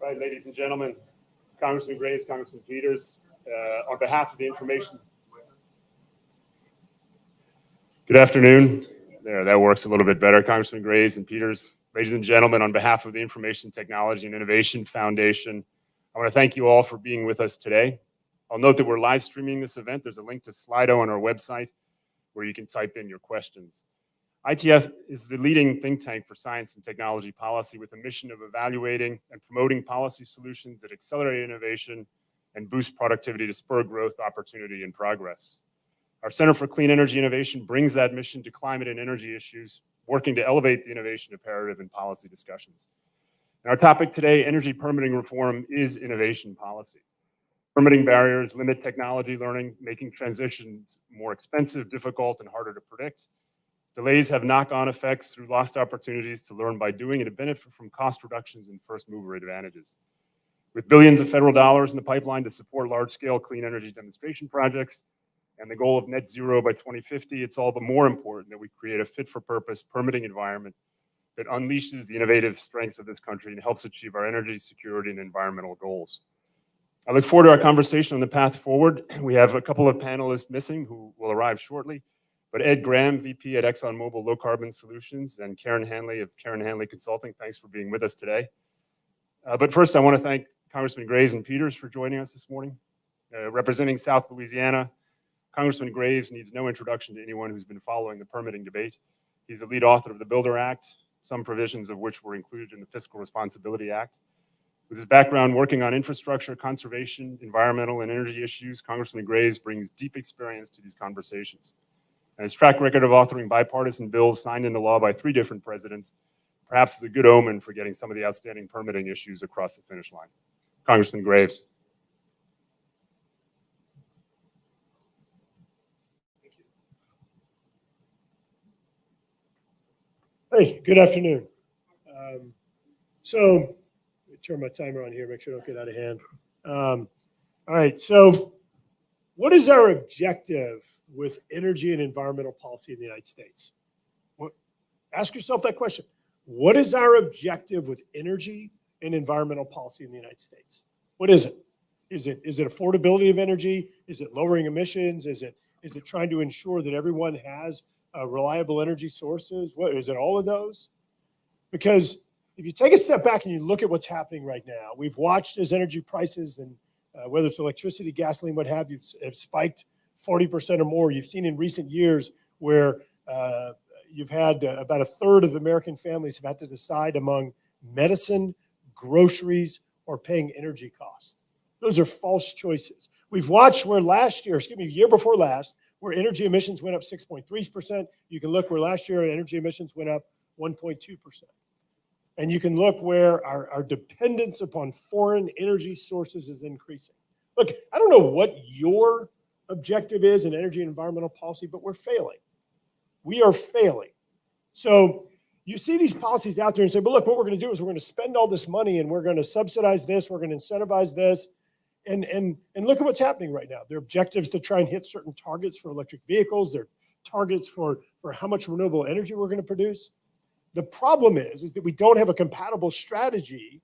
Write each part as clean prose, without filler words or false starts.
Right, ladies and gentlemen, Congressman Graves, Congressman Peters, on behalf of the information. Good afternoon. There, that works a little bit better. Congressman Graves and Peters, ladies and gentlemen, on behalf of the Information Technology and Innovation Foundation, I want to thank you all for being with us today. I'll note that we're live streaming this event. There's a link to Slido on our website where you can type in your questions. ITF is the leading think tank for science and technology policy with a mission of evaluating and promoting policy solutions that accelerate innovation and boost productivity to spur growth, opportunity, and progress. Our Center for Clean Energy Innovation brings that mission to climate and energy issues, working to elevate the innovation imperative in policy discussions. And our topic today, energy permitting reform, is innovation policy. Permitting barriers limit technology learning, making transitions more expensive, difficult, and harder to predict. Delays have knock-on effects through lost opportunities to learn by doing and to benefit from cost reductions and first-mover advantages. With billions of federal dollars in the pipeline to support large-scale clean energy demonstration projects and the goal of net zero by 2050, it's all the more important that we create a fit-for-purpose permitting environment that unleashes the innovative strengths of this country and helps achieve our energy security and environmental goals. I look forward to our conversation on the path forward. We have a couple of panelists missing who will arrive shortly. But Ed Graham, VP at ExxonMobil Low Carbon Solutions, and Karen Hanley of Karen Hanley Consulting, thanks for being with us today. But first, I want to thank Congressman Graves and Peters for joining us this morning. Representing South Louisiana, Congressman Graves needs no introduction to anyone who's been following the permitting debate. He's the lead author of the Builder Act, some provisions of which were included in the Fiscal Responsibility Act. With his background working on infrastructure, conservation, environmental, and energy issues, Congressman Graves brings deep experience to these conversations. And his track record of authoring bipartisan bills signed into law by 3 different presidents perhaps is a good omen for getting some of the outstanding permitting issues across the finish line. Congressman Graves. Thank you. Hey, good afternoon. So let me turn my timer on here, make sure I don't get out of hand. All right, so what is our objective with energy and environmental policy in the United States? Ask yourself that question. What is our objective with energy and environmental policy in the United States? What is it? Is it affordability of energy? Is it lowering emissions? Is it trying to ensure that everyone has reliable energy sources? What is it? All of those? Because if you take a step back and you look at what's happening right now, we've watched as energy prices and whether it's electricity, gasoline, what have you, have spiked 40% or more. You've seen in recent years where you've had about 1/3 of American families have had to decide among medicine, groceries, or paying energy costs. Those are false choices. We've watched where year before last, where energy emissions went up 6.3%. You can look where last year energy emissions went up 1.2%. And you can look where our dependence upon foreign energy sources is increasing. Look, I don't know what your objective is in energy and environmental policy, but we're failing. We are failing. So you see these policies out there and say, but look, what we're going to do is we're going to spend all this money and we're going to subsidize this, we're going to incentivize this. And look at what's happening right now. Their objectives to try and hit certain targets for electric vehicles, their targets for how much renewable energy we're going to produce. The problem is that we don't have a compatible strategy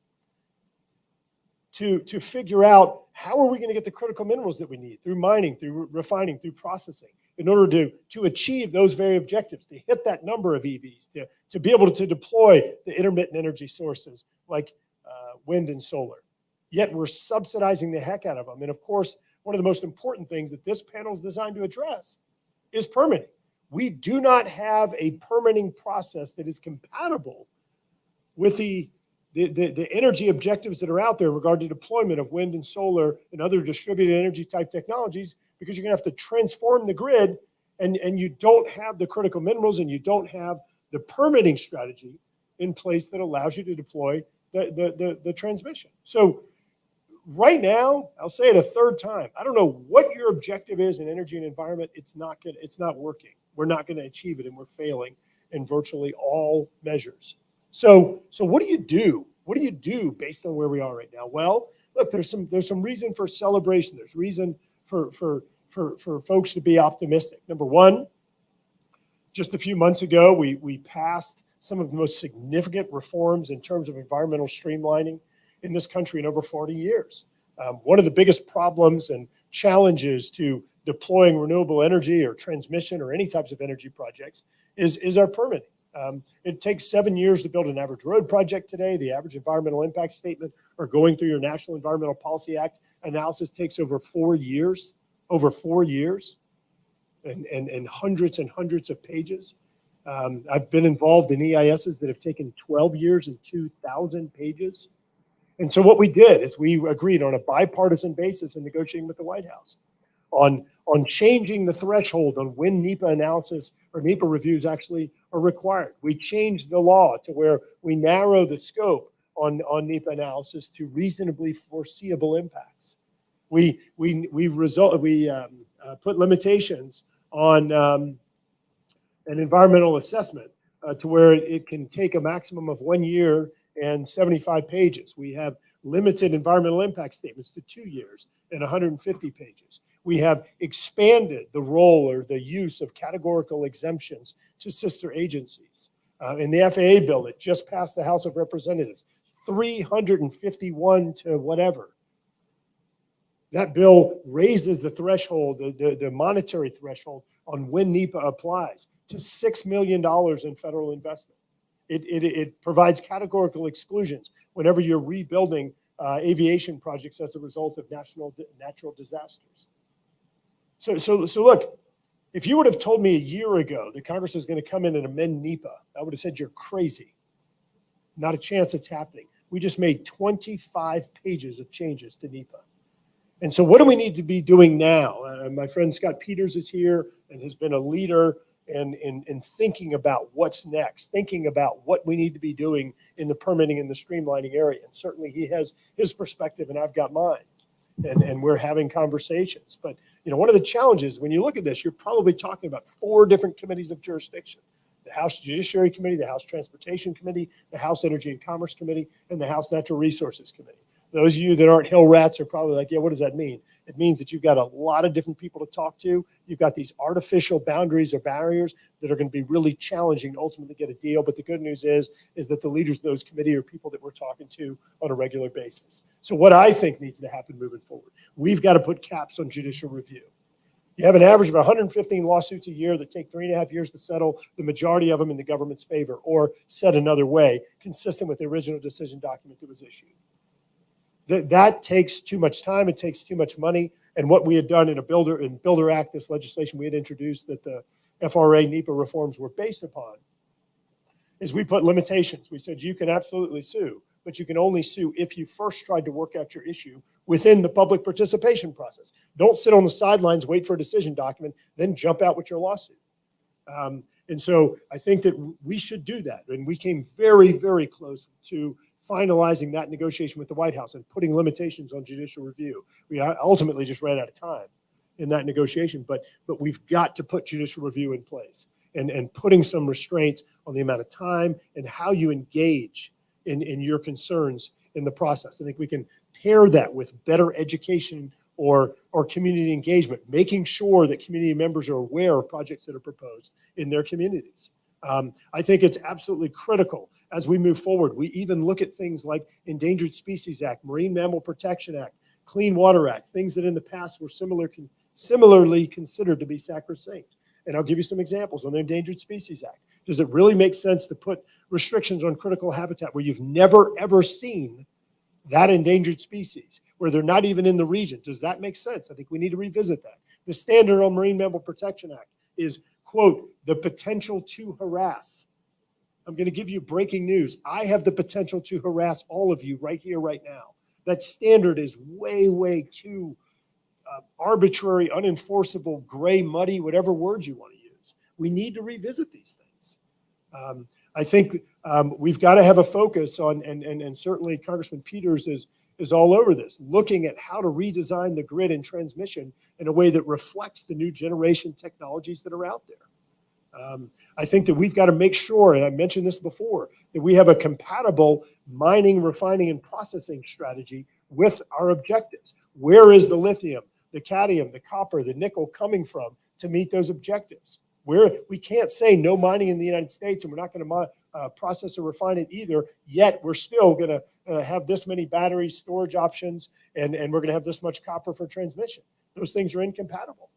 to figure out how are we going to get the critical minerals that we need through mining, through refining, through processing, in order to achieve those very objectives, to hit that number of EVs, to be able to deploy the intermittent energy sources like wind and solar. Yet we're subsidizing the heck out of them. And of course, one of the most important things that this panel is designed to address is permitting. We do not have a permitting process that is compatible with the energy objectives that are out there in regard to deployment of wind and solar and other distributed energy type technologies, because you're going to have to transform the grid and you don't have the critical minerals and you don't have the permitting strategy in place that allows you to deploy the transmission. So right now, I'll say it a third time, I don't know what your objective is in energy and environment. It's not working. We're not going to achieve it and we're failing in virtually all measures. So what do you do? What do you do based on where we are right now? Well, look, there's some reason for celebration. There's reason for folks to be optimistic. Number one, just a few months ago, we passed some of the most significant reforms in terms of environmental streamlining. in this country in over 40 years. One of the biggest problems and challenges to deploying renewable energy or transmission or any types of energy projects is our permitting. It takes 7 years to build an average road project today. The average environmental impact statement or going through your National Environmental Policy Act analysis takes over 4 years, and hundreds and hundreds of pages. I've been involved in EISs that have taken 12 years and 2,000 pages. And so what we did is we agreed on a bipartisan basis in negotiating with the White House on changing the threshold on when NEPA analysis or NEPA reviews actually are required. We changed the law to where we narrow the scope on NEPA analysis to reasonably foreseeable impacts. We put limitations on an environmental assessment to where it can take a maximum of 1 year and 75 pages. We have limited environmental impact statements to 2 years and 150 pages. We have expanded the role or the use of categorical exemptions to sister agencies. In the FAA bill that just passed the House of Representatives, 351 to whatever. That bill raises the threshold, the monetary threshold on when NEPA applies to $6 million in federal investment. It provides categorical exclusions whenever you're rebuilding aviation projects as a result of natural disasters. So look, if you would have told me a year ago that Congress was going to come in and amend NEPA, I would have said you're crazy. Not a chance it's happening. We just made 25 pages of changes to NEPA. And so what do we need to be doing now? My friend Scott Peters is here and has been a leader in thinking about what's next, thinking about what we need to be doing in the permitting and the streamlining area. And certainly he has his perspective and I've got mine. And we're having conversations. But one of the challenges when you look at this, you're probably talking about 4 different committees of jurisdiction: the House Judiciary Committee, the House Transportation Committee, the House Energy and Commerce Committee, and the House Natural Resources Committee. Those of you that aren't Hill rats are probably like, yeah, what does that mean? It means that you've got a lot of different people to talk to. You've got these artificial boundaries or barriers that are going to be really challenging to ultimately get a deal. But the good news is that the leaders of those committee are people that we're talking to on a regular basis. So what I think needs to happen moving forward, we've got to put caps on judicial review. You have an average of 115 lawsuits a year that take 3.5 years to settle, the majority of them in the government's favor, or said another way, consistent with the original decision document that was issued. That takes too much time. It takes too much money. And what we had done in Builder Act, this legislation we had introduced that the FRA NEPA reforms were based upon, is we put limitations. We said you can absolutely sue, but you can only sue if you first tried to work out your issue within the public participation process. Don't sit on the sidelines, wait for a decision document, then jump out with your lawsuit. And so I think that we should do that. And we came very, very close to finalizing that negotiation with the White House and putting limitations on judicial review. We ultimately just ran out of time in that negotiation, but we've got to put judicial review in place and putting some restraints on the amount of time and how you engage in your concerns in the process. I think we can pair that with better education or community engagement, making sure that community members are aware of projects that are proposed in their communities. I think it's absolutely critical as we move forward. We even look at things like Endangered Species Act, Marine Mammal Protection Act, Clean Water Act, things that in the past were similarly considered to be sacrosanct. And I'll give you some examples on the Endangered Species Act. Does it really make sense to put restrictions on critical habitat where you've never, ever seen that endangered species, where they're not even in the region? Does that make sense? I think we need to revisit that. The standard on Marine Mammal Protection Act is, quote, the potential to harass. I'm going to give you breaking news. I have the potential to harass all of you right here, right now. That standard is way, way too arbitrary, unenforceable, gray, muddy, whatever words you want to use. We need to revisit these things. I think we've got to have a focus on, and certainly Congressman Peters is all over this, looking at how to redesign the grid and transmission in a way that reflects the new generation technologies that are out there. I think that we've got to make sure, and I mentioned this before, that we have a compatible mining, refining, and processing strategy with our objectives. Where is the lithium, the cadmium, the copper, the nickel coming from to meet those objectives? We can't say no mining in the United States, and we're not going to process or refine it either. Yet we're still going to have this many battery storage options, and we're going to have this much copper for transmission. Those things are incompatible.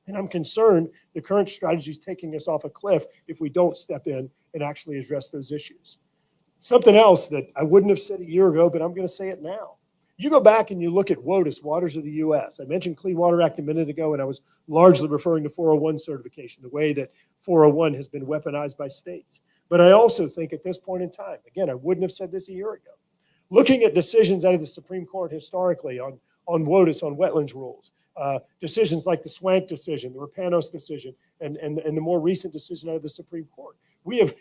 And I'm concerned the current strategy is taking us off a cliff if we don't step in and actually address those issues. Something else that I wouldn't have said a year ago, but I'm going to say it now. You go back and you look at WOTUS, Waters of the U.S. I mentioned Clean Water Act a minute ago, and I was largely referring to 401 certification, the way that 401 has been weaponized by states. But I also think at this point in time, again, I wouldn't have said this a year ago, looking at decisions out of the Supreme Court historically on WOTUS, on wetlands rules, decisions like the Swank decision, the Rapanos decision, and the more recent decision out of the Supreme Court. We have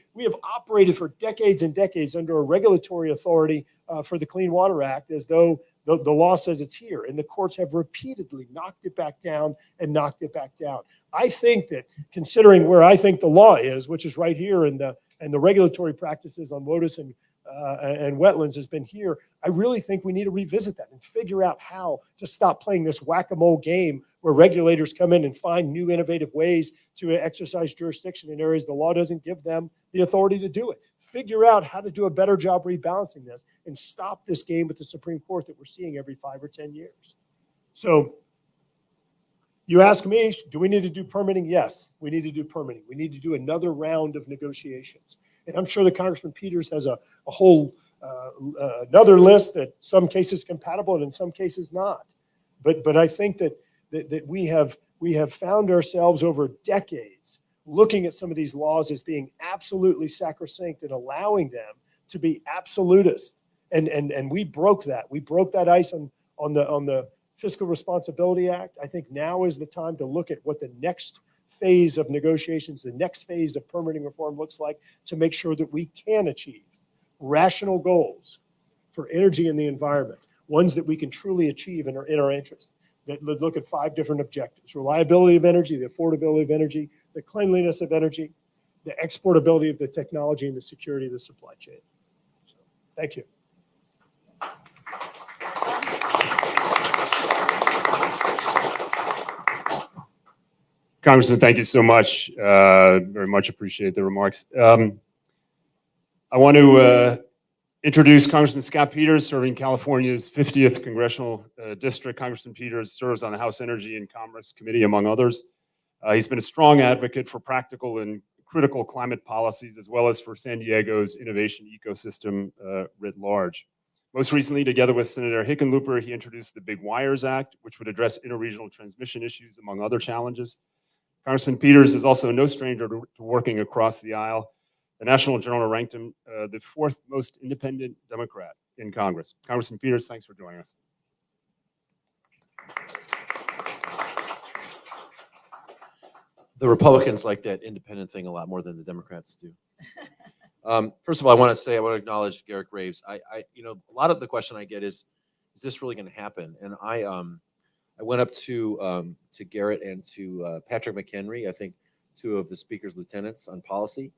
operated for decades and decades under a regulatory authority for the Clean Water Act as though the law says it's here, and the courts have repeatedly knocked it back down and knocked it back down. I think that considering where I think the law is, which is right here, and the regulatory practices on WOTUS and wetlands has been here, I really think we need to revisit that and figure out how to stop playing this whack-a-mole game where regulators come in and find new innovative ways to exercise jurisdiction in areas the law doesn't give them the authority to do it. Figure out how to do a better job rebalancing this and stop this game with the Supreme Court that we're seeing every 5 or 10 years. So you ask me, do we need to do permitting? Yes, we need to do permitting. We need to do another round of negotiations. And I'm sure that Congressman Peters has a whole another list that some cases compatible and in some cases not. But I think that we have found ourselves over decades looking at some of these laws as being absolutely sacrosanct and allowing them to be absolutist. And we broke that. We broke that ice on the Fiscal Responsibility Act. I think now is the time to look at what the next phase of negotiations, the next phase of permitting reform looks like to make sure that we can achieve rational goals for energy and the environment, ones that we can truly achieve and are in our interest. That look at 5 different objectives: reliability of energy, the affordability of energy, the cleanliness of energy, the exportability of the technology, and the security of the supply chain. So, thank you. Congressman, thank you so much. Very much appreciate the remarks. I want to introduce Congressman Scott Peters, serving California's 50th Congressional District. Congressman Peters serves on the House Energy and Commerce Committee, among others. He's been a strong advocate for practical and critical climate policies, as well as for San Diego's innovation ecosystem writ large. Most recently, together with Senator Hickenlooper, he introduced the Big Wires Act, which would address interregional transmission issues, among other challenges. Congressman Peters is also no stranger to working across the aisle. The National Journal ranked him the 4th most independent Democrat in Congress. Congressman Peters, thanks for joining us. The Republicans like that independent thing a lot more than the Democrats do. First of all, I want to acknowledge Garret Graves. A lot of the question I get is this really going to happen? And I went up to Garret and to Patrick McHenry, I think 2 of the Speaker's lieutenants on policy,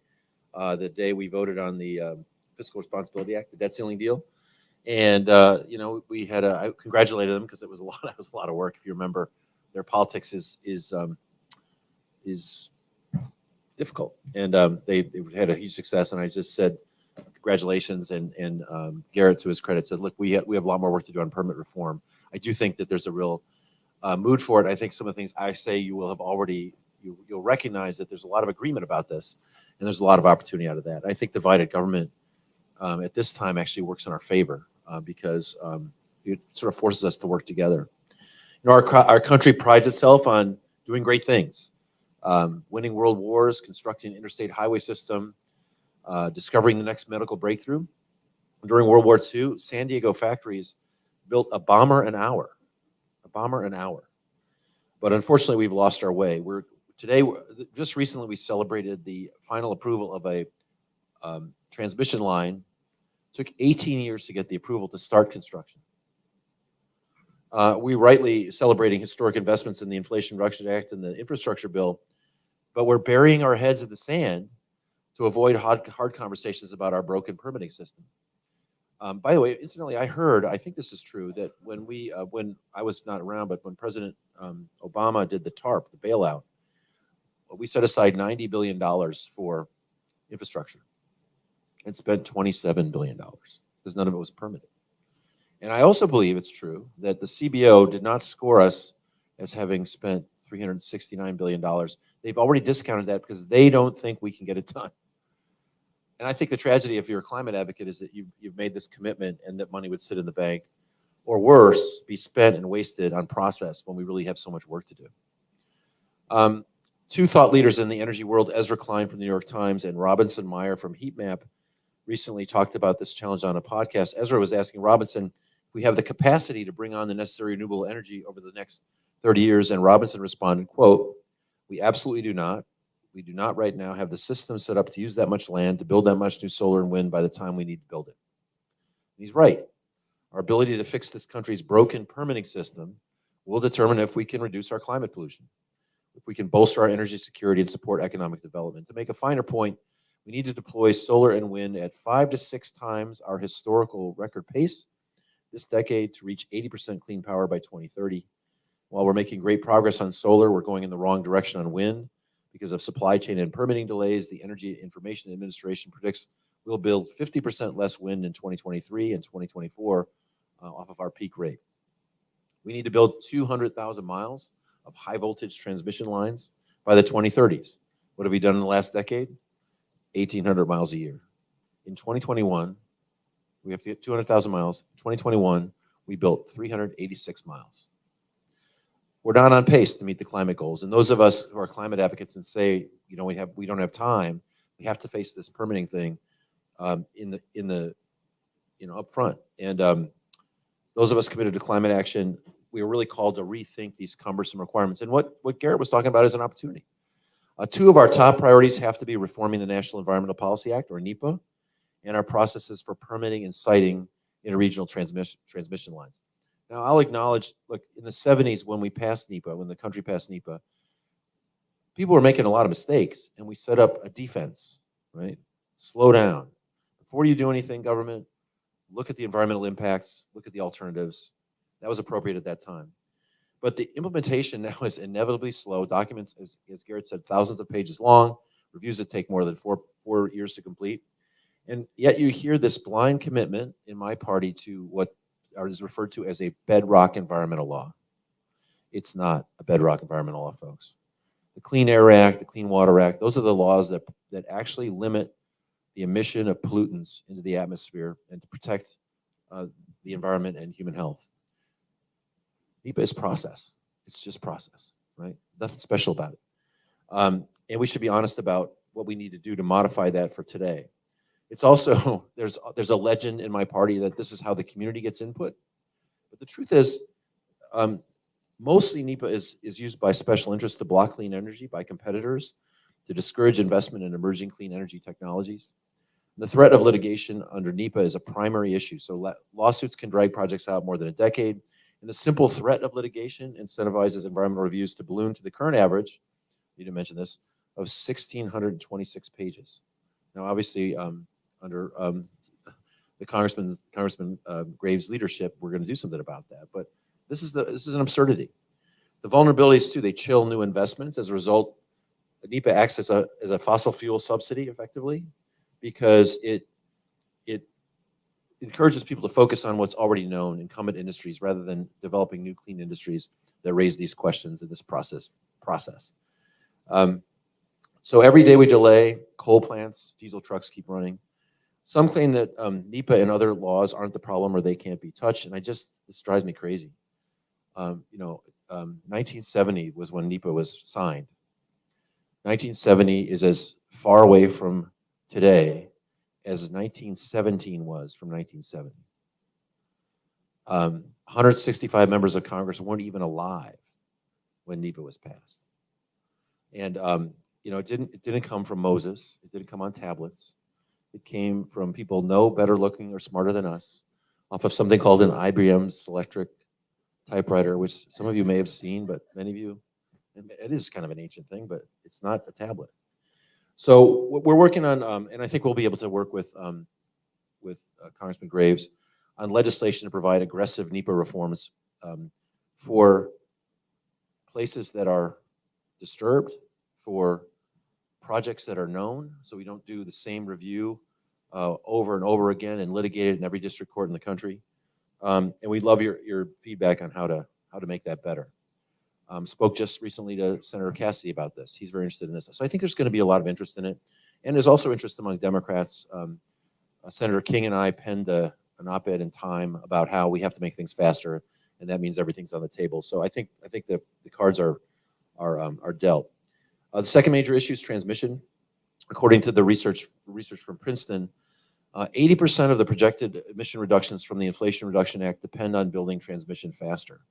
the day we voted on the Fiscal Responsibility Act, the debt ceiling deal. And we had I congratulated them because it was a lot of work. If you remember, their politics is difficult, and they had a huge success. And I just said congratulations, and Garret, to his credit, said, look, we have a lot more work to do on permit reform. I do think that there's a real mood for it. I think some of the things I say you'll recognize that there's a lot of agreement about this, and there's a lot of opportunity out of that. I think divided government at this time actually works in our favor because it sort of forces us to work together. Our country prides itself on doing great things, winning world wars, constructing an interstate highway system, discovering the next medical breakthrough. During World War II, San Diego factories built a bomber an hour. But unfortunately, we've lost our way. Just recently, we celebrated the final approval of a transmission line. It took 18 years to get the approval to start construction. We rightly celebrating historic investments in the Inflation Reduction Act and the infrastructure bill, but we're burying our heads in the sand to avoid hard conversations about our broken permitting system. By the way, incidentally, I think this is true, that when I was not around, but when President Obama did the TARP, the bailout, we set aside $90 billion for infrastructure and spent $27 billion because none of it was permitted. And I also believe it's true that the CBO did not score us as having spent $369 billion. They've already discounted that because they don't think we can get it done. And I think the tragedy, if you're a climate advocate, is that you've made this commitment and that money would sit in the bank, or worse, be spent and wasted on process when we really have so much work to do. Two thought leaders in the energy world, Ezra Klein from the New York Times and Robinson Meyer from Heatmap, recently talked about this challenge on a podcast. Ezra was asking Robinson, if we have the capacity to bring on the necessary renewable energy over the next 30 years, and Robinson responded, quote, "We absolutely do not. We do not right now have the system set up to use that much land, to build that much new solar and wind by the time we need to build it." And he's right. Our ability to fix this country's broken permitting system will determine if we can reduce our climate pollution, if we can bolster our energy security and support economic development. To make a finer point, we need to deploy solar and wind at 5 to 6 times our historical record pace this decade to reach 80% clean power by 2030. While we're making great progress on solar, we're going in the wrong direction on wind. Because of supply chain and permitting delays, the Energy Information Administration predicts we'll build 50% less wind in 2023 and 2024 off of our peak rate. We need to build 200,000 miles of high voltage transmission lines by the 2030s. What have we done in the last decade? 1,800 miles a year. In 2021, we have to get 200,000 miles. In 2021, we built 386 miles. We're not on pace to meet the climate goals. And those of us who are climate advocates and say, we don't have time, we have to face this permitting thing up front. And those of us committed to climate action, we are really called to rethink these cumbersome requirements. And what Garret was talking about is an opportunity. Two of our top priorities have to be reforming the National Environmental Policy Act, or NEPA, and our processes for permitting and siting interregional transmission lines. Now, I'll acknowledge, look, in the 70s when we passed NEPA, when the country passed NEPA, people were making a lot of mistakes, and we set up a defense, right? Slow down. Before you do anything, government, look at the environmental impacts, look at the alternatives. That was appropriate at that time. But the implementation now is inevitably slow. Documents, as Garret said, thousands of pages long, reviews that take more than four years to complete. And yet you hear this blind commitment in my party to what is referred to as a bedrock environmental law. It's not a bedrock environmental law, folks. The Clean Air Act, the Clean Water Act, those are the laws that actually limit the emission of pollutants into the atmosphere and to protect the environment and human health. NEPA is process. It's just process, right? Nothing special about it. And we should be honest about what we need to do to modify that for today. It's also, there's a legend in my party that this is how the community gets input. But the truth is, mostly NEPA is used by special interests to block clean energy, by competitors, to discourage investment in emerging clean energy technologies. The threat of litigation under NEPA is a primary issue. So lawsuits can drag projects out more than a decade. And the simple threat of litigation incentivizes environmental reviews to balloon to the current average, you didn't mention this, of 1,626 pages. Now, obviously, under the Congressman Graves' leadership, we're going to do something about that. But this is an absurdity. The vulnerabilities too, they chill new investments. As a result, NEPA acts as a fossil fuel subsidy, effectively, because it encourages people to focus on what's already known, incumbent industries, rather than developing new clean industries that raise these questions in this process. So every day we delay, coal plants, diesel trucks keep running. Some claim that NEPA and other laws aren't the problem or they can't be touched, and this drives me crazy. 1970 was when NEPA was signed. 1970 is as far away from today as 1917 was from 1970. 165 members of Congress weren't even alive when NEPA was passed. And it didn't come from Moses. It didn't come on tablets. It came from people no better looking or smarter than us, off of something called an IBM Selectric typewriter, which some of you may have seen, but many of you, it is kind of an ancient thing, but it's not a tablet. So we're working on, and I think we'll be able to work with Congressman Graves on legislation to provide aggressive NEPA reforms for places that are disturbed, for projects that are known, so we don't do the same review over and over again and litigate it in every district court in the country. And we'd love your feedback on how to make that better. Spoke just recently to Senator Cassidy about this. He's very interested in this. So I think there's going to be a lot of interest in it. And there's also interest among Democrats. Senator King and I penned an op-ed in Time about how we have to make things faster, and that means everything's on the table. So I think the cards are dealt. The second major issue is transmission. According to the research from Princeton, 80% of the projected emission reductions from the Inflation Reduction Act depend on building transmission faster.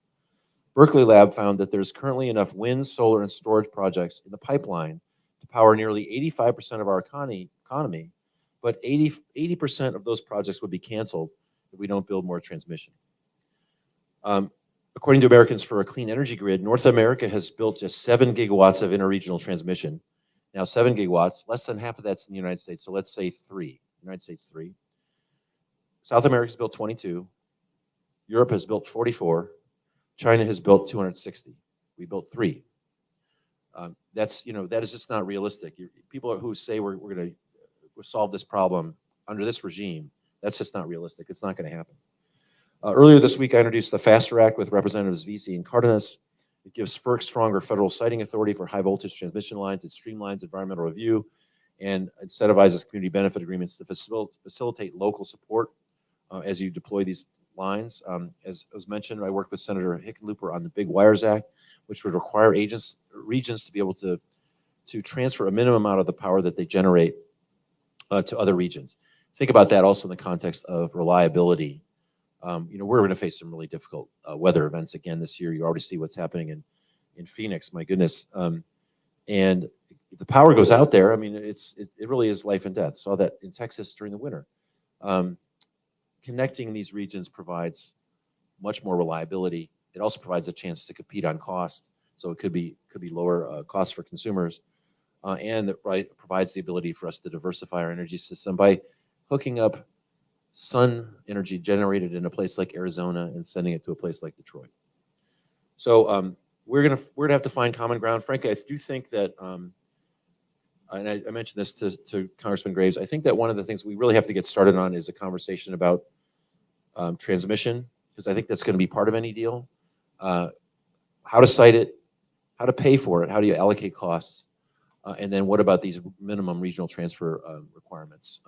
Berkeley Lab found that there's currently enough wind, solar, and storage projects in the pipeline to power nearly 85% of our economy, but 80% of those projects would be canceled if we don't build more transmission. According to Americans for a Clean Energy Grid, North America has built just 7 gigawatts of interregional transmission. Now 7 gigawatts, less than half of that's in the United States, so let's say 3. United States 3. South America's built 22. Europe has built 44. China has built 260. We built 3. That is just not realistic. People who say we're going to solve this problem under this regime, that's just not realistic. It's not going to happen. Earlier this week, I introduced the FASTER Act with Representatives Vesey and Cardenas. It gives FERC stronger federal siting authority for high voltage transmission lines. It streamlines environmental review and incentivizes community benefit agreements to facilitate local support as you deploy these lines. As was mentioned, I worked with Senator Hickenlooper on the Big Wires Act, which would require regions to be able to transfer a minimum amount of the power that they generate to other regions. Think about that also in the context of reliability. We're going to face some really difficult weather events again this year. You already see what's happening in Phoenix, my goodness. And if the power goes out there, I mean, it really is life and death. Saw that in Texas during the winter. Connecting these regions provides much more reliability. It also provides a chance to compete on cost, so it could be lower costs for consumers, and it provides the ability for us to diversify our energy system by hooking up sun energy generated in a place like Arizona and sending it to a place like Detroit. So we're gonna have to find common ground. Frankly, I do think that, and I mentioned this to Congressman Graves, I think that one of the things we really have to get started on is a conversation about transmission, because I think that's going to be part of any deal. How to site it, how to pay for it, how do you allocate costs, and then what about these minimum regional transfer requirements?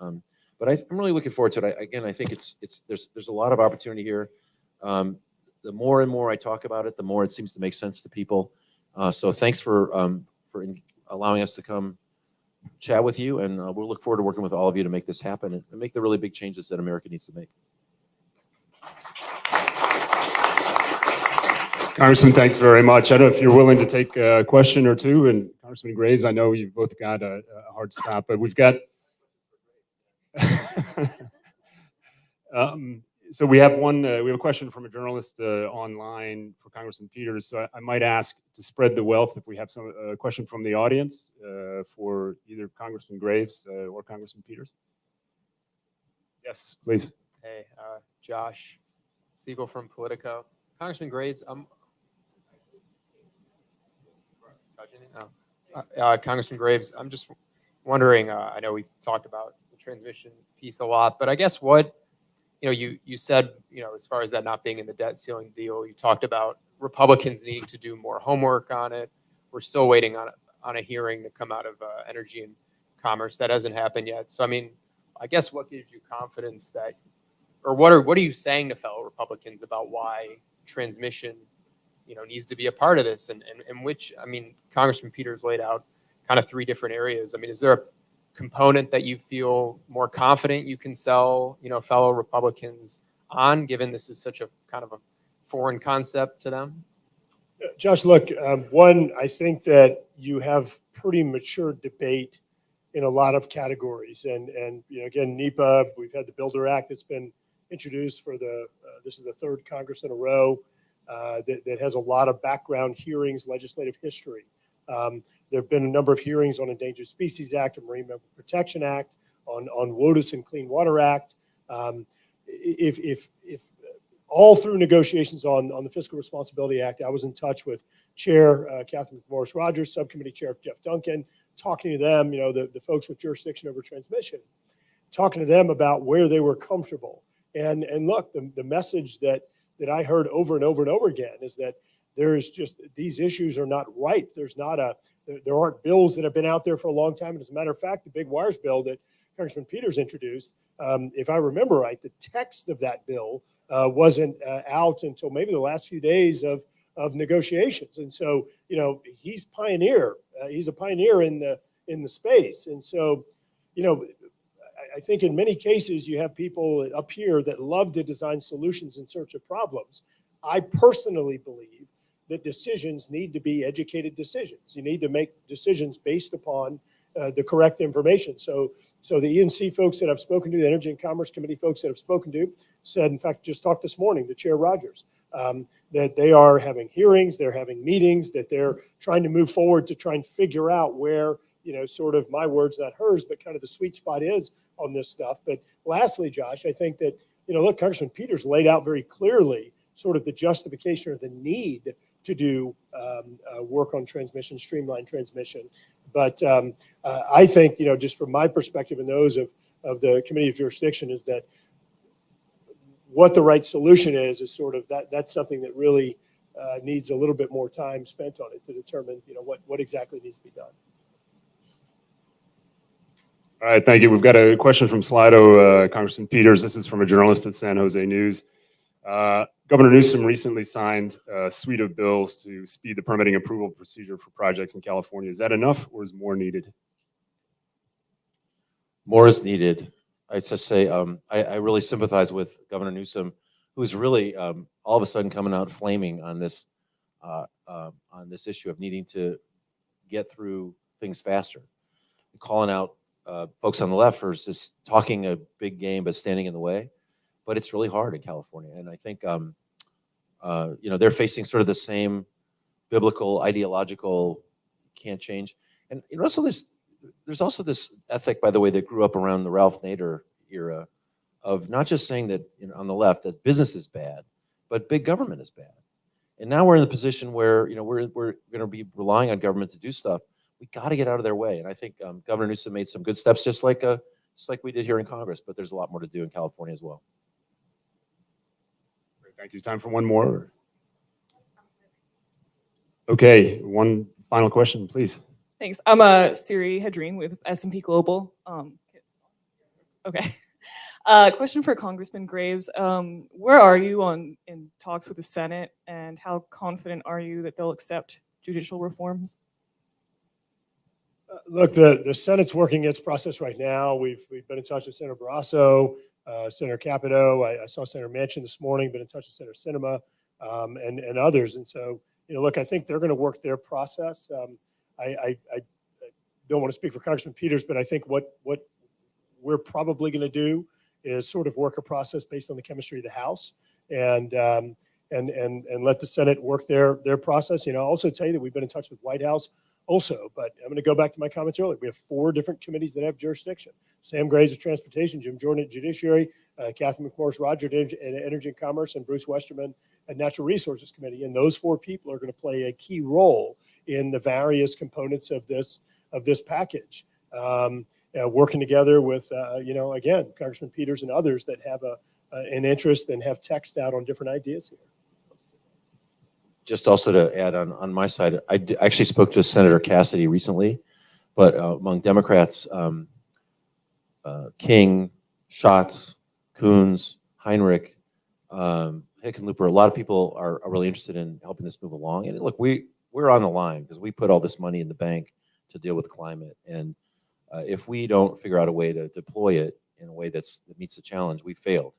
But I'm really looking forward to it. I think there's a lot of opportunity here. The more and more I talk about it, the more it seems to make sense to people. So thanks for allowing us to come chat with you, and we'll look forward to working with all of you to make this happen and make the really big changes that America needs to make. Congressman, thanks very much. I don't know if you're willing to take a question or two, and Congressman Graves, I know you've both got a hard stop, but we've got. So we have a question from a journalist online for Congressman Peters. So I might ask to spread the wealth if we have a question from the audience for either Congressman Graves or Congressman Peters. Yes, please. Hey, Josh Siegel from Politico. Congressman Graves, Congressman Graves, I'm just wondering, I know we talked about the transmission piece a lot, but I guess you said, as far as that not being in the debt ceiling deal, you talked about Republicans needing to do more homework on it. We're still waiting on a hearing to come out of Energy and Commerce. That hasn't happened yet. So, I mean, I guess what gives you confidence that, or what are you saying to fellow Republicans about why transmission, needs to be a part of this, and which, I mean, Congressman Peters laid out kind of 3 different areas. I mean, is there a component that you feel more confident you can sell, fellow Republicans on, given this is such a kind of a foreign concept to them? Josh, look, one, I think that you have pretty mature debate in a lot of categories, and again, NEPA, we've had the Builder Act that's been introduced for this is the 3rd Congress in a row that has a lot of background hearings, legislative history. There have been a number of hearings on Endangered Species Act and Marine Mammal Protection Act, on WOTUS and Clean Water Act. If all through negotiations on the Fiscal Responsibility Act, I was in touch with Chair Catherine Morris-Rogers, Subcommittee Chair Jeff Duncan, talking to them, the folks with jurisdiction over transmission, talking to them about where they were comfortable. And look, the message that I heard over and over and over again is that there is just, these issues are not right. There aren't bills that have been out there for a long time. And as a matter of fact, the big wires bill that Congressman Peters introduced, if I remember right, the text of that bill wasn't out until maybe the last few days of negotiations. And so, he's a pioneer in the space. And so, I think in many cases you have people up here that love to design solutions in search of problems. I personally believe that decisions need to be educated decisions. You need to make decisions based upon the correct information. So the E&C folks that I've spoken to, the Energy and Commerce Committee folks that I've spoken to, said, in fact, just talked this morning to Chair Rogers, that they are having hearings, they're having meetings, that they're trying to move forward to try and figure out where, sort of my words, not hers, but kind of the sweet spot is on this stuff. But lastly, Josh, I think that, look, Congressman Peters laid out very clearly sort of the justification or the need to do work on transmission, streamline transmission. But I think, just from my perspective and those of the Committee of Jurisdiction, is that what the right solution is sort of that's something that really needs a little bit more time spent on it to determine, what exactly needs to be done. All right, thank you. We've got a question from Slido, Congressman Peters. This is from a journalist at San Jose News. Governor Newsom recently signed a suite of bills to speed the permitting approval procedure for projects in California. Is that enough, or is more needed? More is needed. I just say I really sympathize with Governor Newsom, who's really all of a sudden coming out flaming on this issue of needing to get through things faster, calling out folks on the left for just talking a big game but standing in the way. But it's really hard in California, and I think they're facing sort of the same biblical, ideological, can't change. And also there's also this ethic, by the way, that grew up around the Ralph Nader era of not just saying that on the left that business is bad, but big government is bad. And now we're in the position where we're going to be relying on government to do stuff. We got to get out of their way. And I think Governor Newsom made some good steps, just like we did here in Congress. But there's a lot more to do in California as well. Thank you. Time for one more. Okay, one final question, please. Thanks. I'm Siri Hedreen with S&P Global. Okay. Question for Congressman Graves. Where are you in talks with the Senate, and how confident are you that they'll accept judicial reforms? Look, the Senate's working its process right now. We've been in touch with Senator Barrasso, Senator Capito. I saw Senator Manchin this morning, been in touch with Senator Sinema, and others. And so, look, I think they're going to work their process. I don't want to speak for Congressman Peters, but I think what we're probably going to do is sort of work a process based on the chemistry of the House and let the Senate work their process. I'll also tell you that we've been in touch with White House also, but I'm going to go back to my comments earlier. We have 4 different committees that have jurisdiction. Sam Graves of Transportation, Jim Jordan at Judiciary, Catherine McMorris-Rogers at Energy and Commerce, and Bruce Westerman at Natural Resources Committee. And those 4 people are going to play a key role in the various components of this package. Working together with, again, Congressman Peters and others that have an interest and have text out on different ideas here. Just also to add on my side, I actually spoke to Senator Cassidy recently, but among Democrats, King, Schatz, Coons, Heinrich, Hickenlooper, a lot of people are really interested in helping this move along. And look, we're on the line because we put all this money in the bank to deal with climate. And if we don't figure out a way to deploy it in a way that meets the challenge, we failed.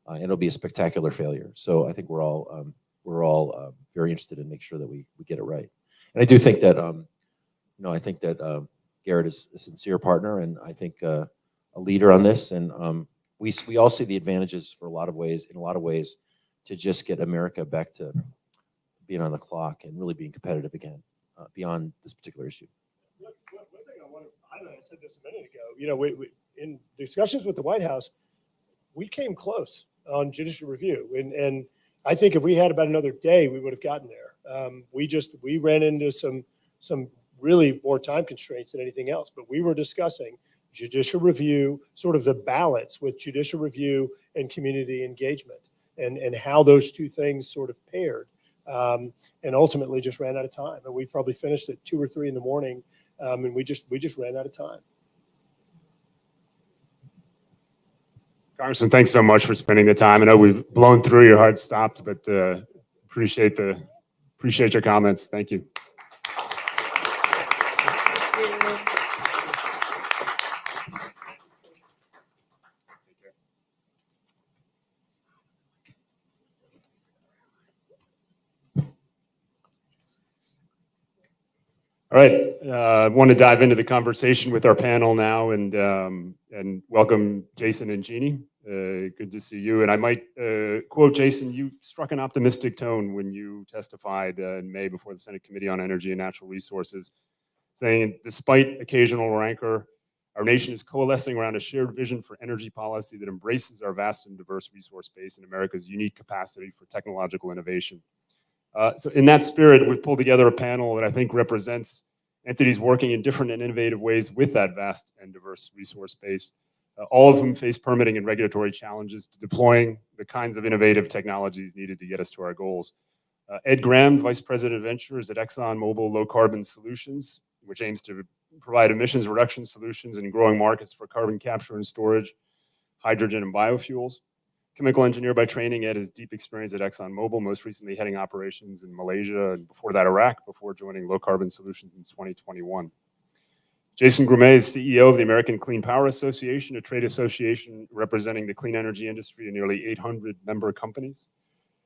And it'll be a spectacular failure. So I think we're all very interested in making sure that we get it right. And I do think that, I think that Garret is a sincere partner, and I think a leader on this. And we all see the advantages in a lot of ways, to just get America back to being on the clock and really being competitive again beyond this particular issue. One thing I want to highlight, I said this a minute ago, we in discussions with the White House, we came close. on judicial review. And I think if we had about another day, we would have gotten there. We ran into some really more time constraints than anything else, but we were discussing judicial review, sort of the balance with judicial review and community engagement, and how those two things sort of paired, and ultimately just ran out of time. And we probably finished at 2 or 3 in the morning, and we just ran out of time. Congressman, thanks so much for spending the time. I know we've blown through, your heart stopped, but appreciate your comments. Thank you. All right, I want to dive into the conversation with our panel now and welcome Jason and Jeannie. Good to see you. And I might quote Jason, you struck an optimistic tone when you testified in May before the Senate Committee on Energy and Natural Resources, saying despite occasional rancor, our nation is coalescing around a shared vision for energy policy that embraces our vast and diverse resource base and America's unique capacity for technological innovation. So in that spirit, we've pulled together a panel that I think represents entities working in different and innovative ways with that vast and diverse resource base, all of whom face permitting and regulatory challenges to deploying the kinds of innovative technologies needed to get us to our goals. Ed Graham, Vice President of Ventures at ExxonMobil Low Carbon Solutions, which aims to provide emissions reduction solutions in growing markets for carbon capture and storage, hydrogen and biofuels. Chemical engineer by training, Ed has deep experience at ExxonMobil, most recently heading operations in Malaysia and before that Iraq, before joining Low Carbon Solutions in 2021. Jason Grumet is CEO of the American Clean Power Association, a trade association representing the clean energy industry in nearly 800 member companies.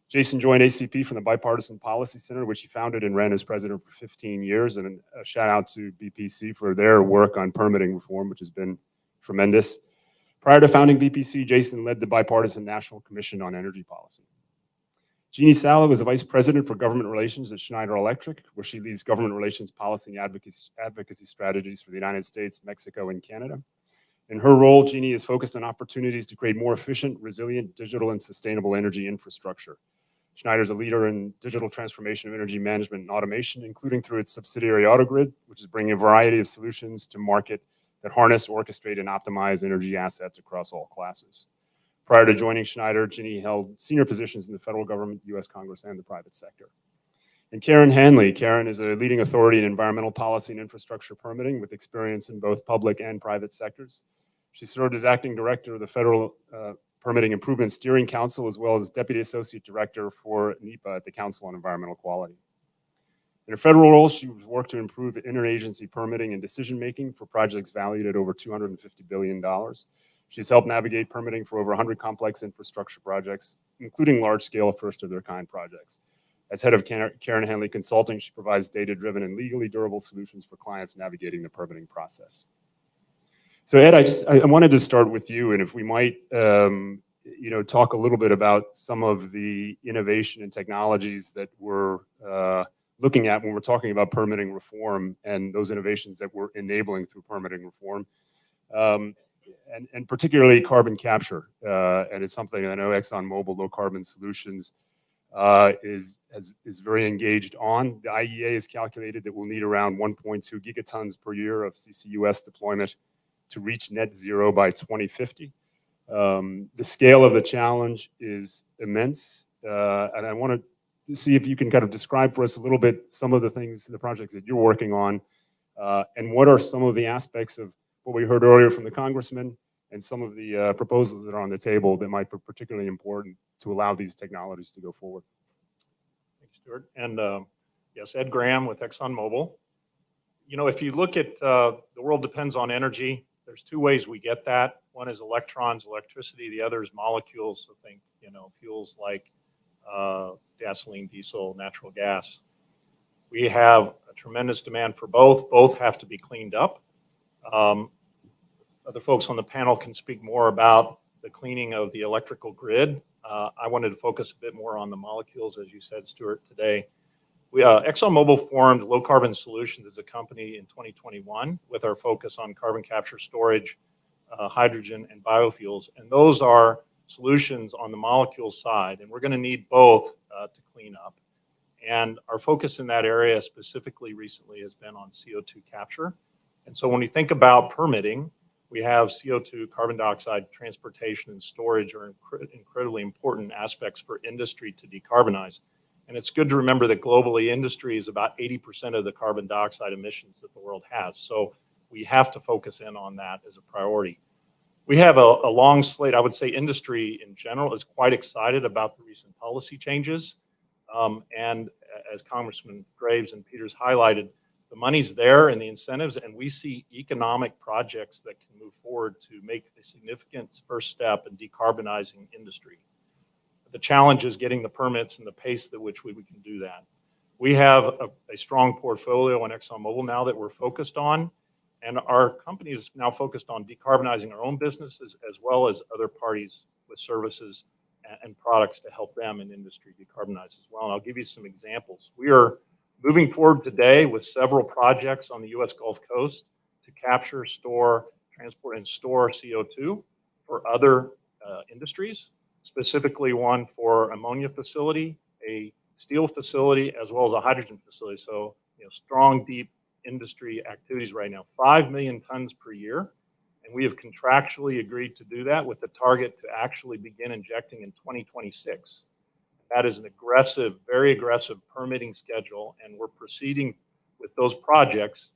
Jason joined ACP from the Bipartisan Policy Center, which he founded and ran as president for 15 years. And a shout out to BPC for their work on permitting reform, which has been tremendous. Prior to founding BPC, Jason led the Bipartisan National Commission on Energy Policy. Jeannie Salo is a vice president for government relations at Schneider Electric, where she leads government relations policy and advocacy strategies for the United States, Mexico, and Canada. In her role, Jeannie is focused on opportunities to create more efficient, resilient, digital, and sustainable energy infrastructure. Schneider is a leader in digital transformation of energy management and automation, including through its subsidiary AutoGrid, which is bringing a variety of solutions to market that harness, orchestrate, and optimize energy assets across all classes. Prior to joining Schneider, Jeannie held senior positions in the federal government, U.S. Congress, and the private sector. And Karen Hanley. Karen is a leading authority in environmental policy and infrastructure permitting with experience in both public and private sectors. She served as acting director of the Federal Permitting Improvement Steering Council, as well as deputy associate director for NEPA at the Council on Environmental Quality. In her federal role, she worked to improve interagency permitting and decision-making for projects valued at over $250 billion. She's helped navigate permitting for over 100 complex infrastructure projects, including large-scale first-of-their-kind projects. As head of Karen Hanley Consulting, she provides data-driven and legally durable solutions for clients navigating the permitting process. So Ed, I wanted to start with you, and if we might, talk a little bit about some of the innovation and technologies that we're looking at when we're talking about permitting reform and those innovations that we're enabling through permitting reform, and particularly carbon capture. And it's something I know ExxonMobil Low Carbon Solutions is very engaged on. The IEA has calculated that we'll need around 1.2 gigatons per year of CCUS deployment to reach net zero by 2050. The scale of the challenge is immense, and I want to see if you can kind of describe for us a little bit some of the things, the projects that you're working on, and what are some of the aspects of what we heard earlier from the congressman and some of the proposals that are on the table that might be particularly important to allow these technologies to go forward. Thanks, Stuart. And yes, Ed Graham with ExxonMobil. You know, if you look at the world depends on energy, there's two ways we get that. One is electrons, electricity. The other is molecules. So think, fuels like gasoline, diesel, natural gas. We have a tremendous demand for both. Both have to be cleaned up. Other folks on the panel can speak more about the cleaning of the electrical grid. I wanted to focus a bit more on the molecules, as you said, Stuart, today. ExxonMobil formed Low Carbon Solutions as a company in 2021 with our focus on carbon capture, storage, hydrogen, and biofuels. And those are solutions on the molecule side, and we're going to need both to clean up. And our focus in that area specifically recently has been on CO2 capture. And so when we think about permitting, we have CO2, carbon dioxide, transportation, and storage are incredibly important aspects for industry to decarbonize. And it's good to remember that globally, industry is about 80% of the carbon dioxide emissions that the world has. So we have to focus in on that as a priority. We have a long slate. I would say industry in general is quite excited about the recent policy changes. And as Congressman Graves and Peters highlighted, the money's there and the incentives, and we see economic projects that can move forward to make a significant first step in decarbonizing industry. The challenge is getting the permits and the pace at which we can do that. We have a strong portfolio in ExxonMobil now that we're focused on, and our company is now focused on decarbonizing our own businesses as well as other parties with services and products to help them in industry decarbonize as well. And I'll give you some examples. We are moving forward today with several projects on the U.S. Gulf Coast to capture, store, transport, and store CO2 for other industries, specifically one for ammonia facility, a steel facility, as well as a hydrogen facility. So, strong, deep industry activities right now, 5 million tons per year. And we have contractually agreed to do that with the target to actually begin injecting in 2026. That is an aggressive, very aggressive permitting schedule, and we're proceeding with those projects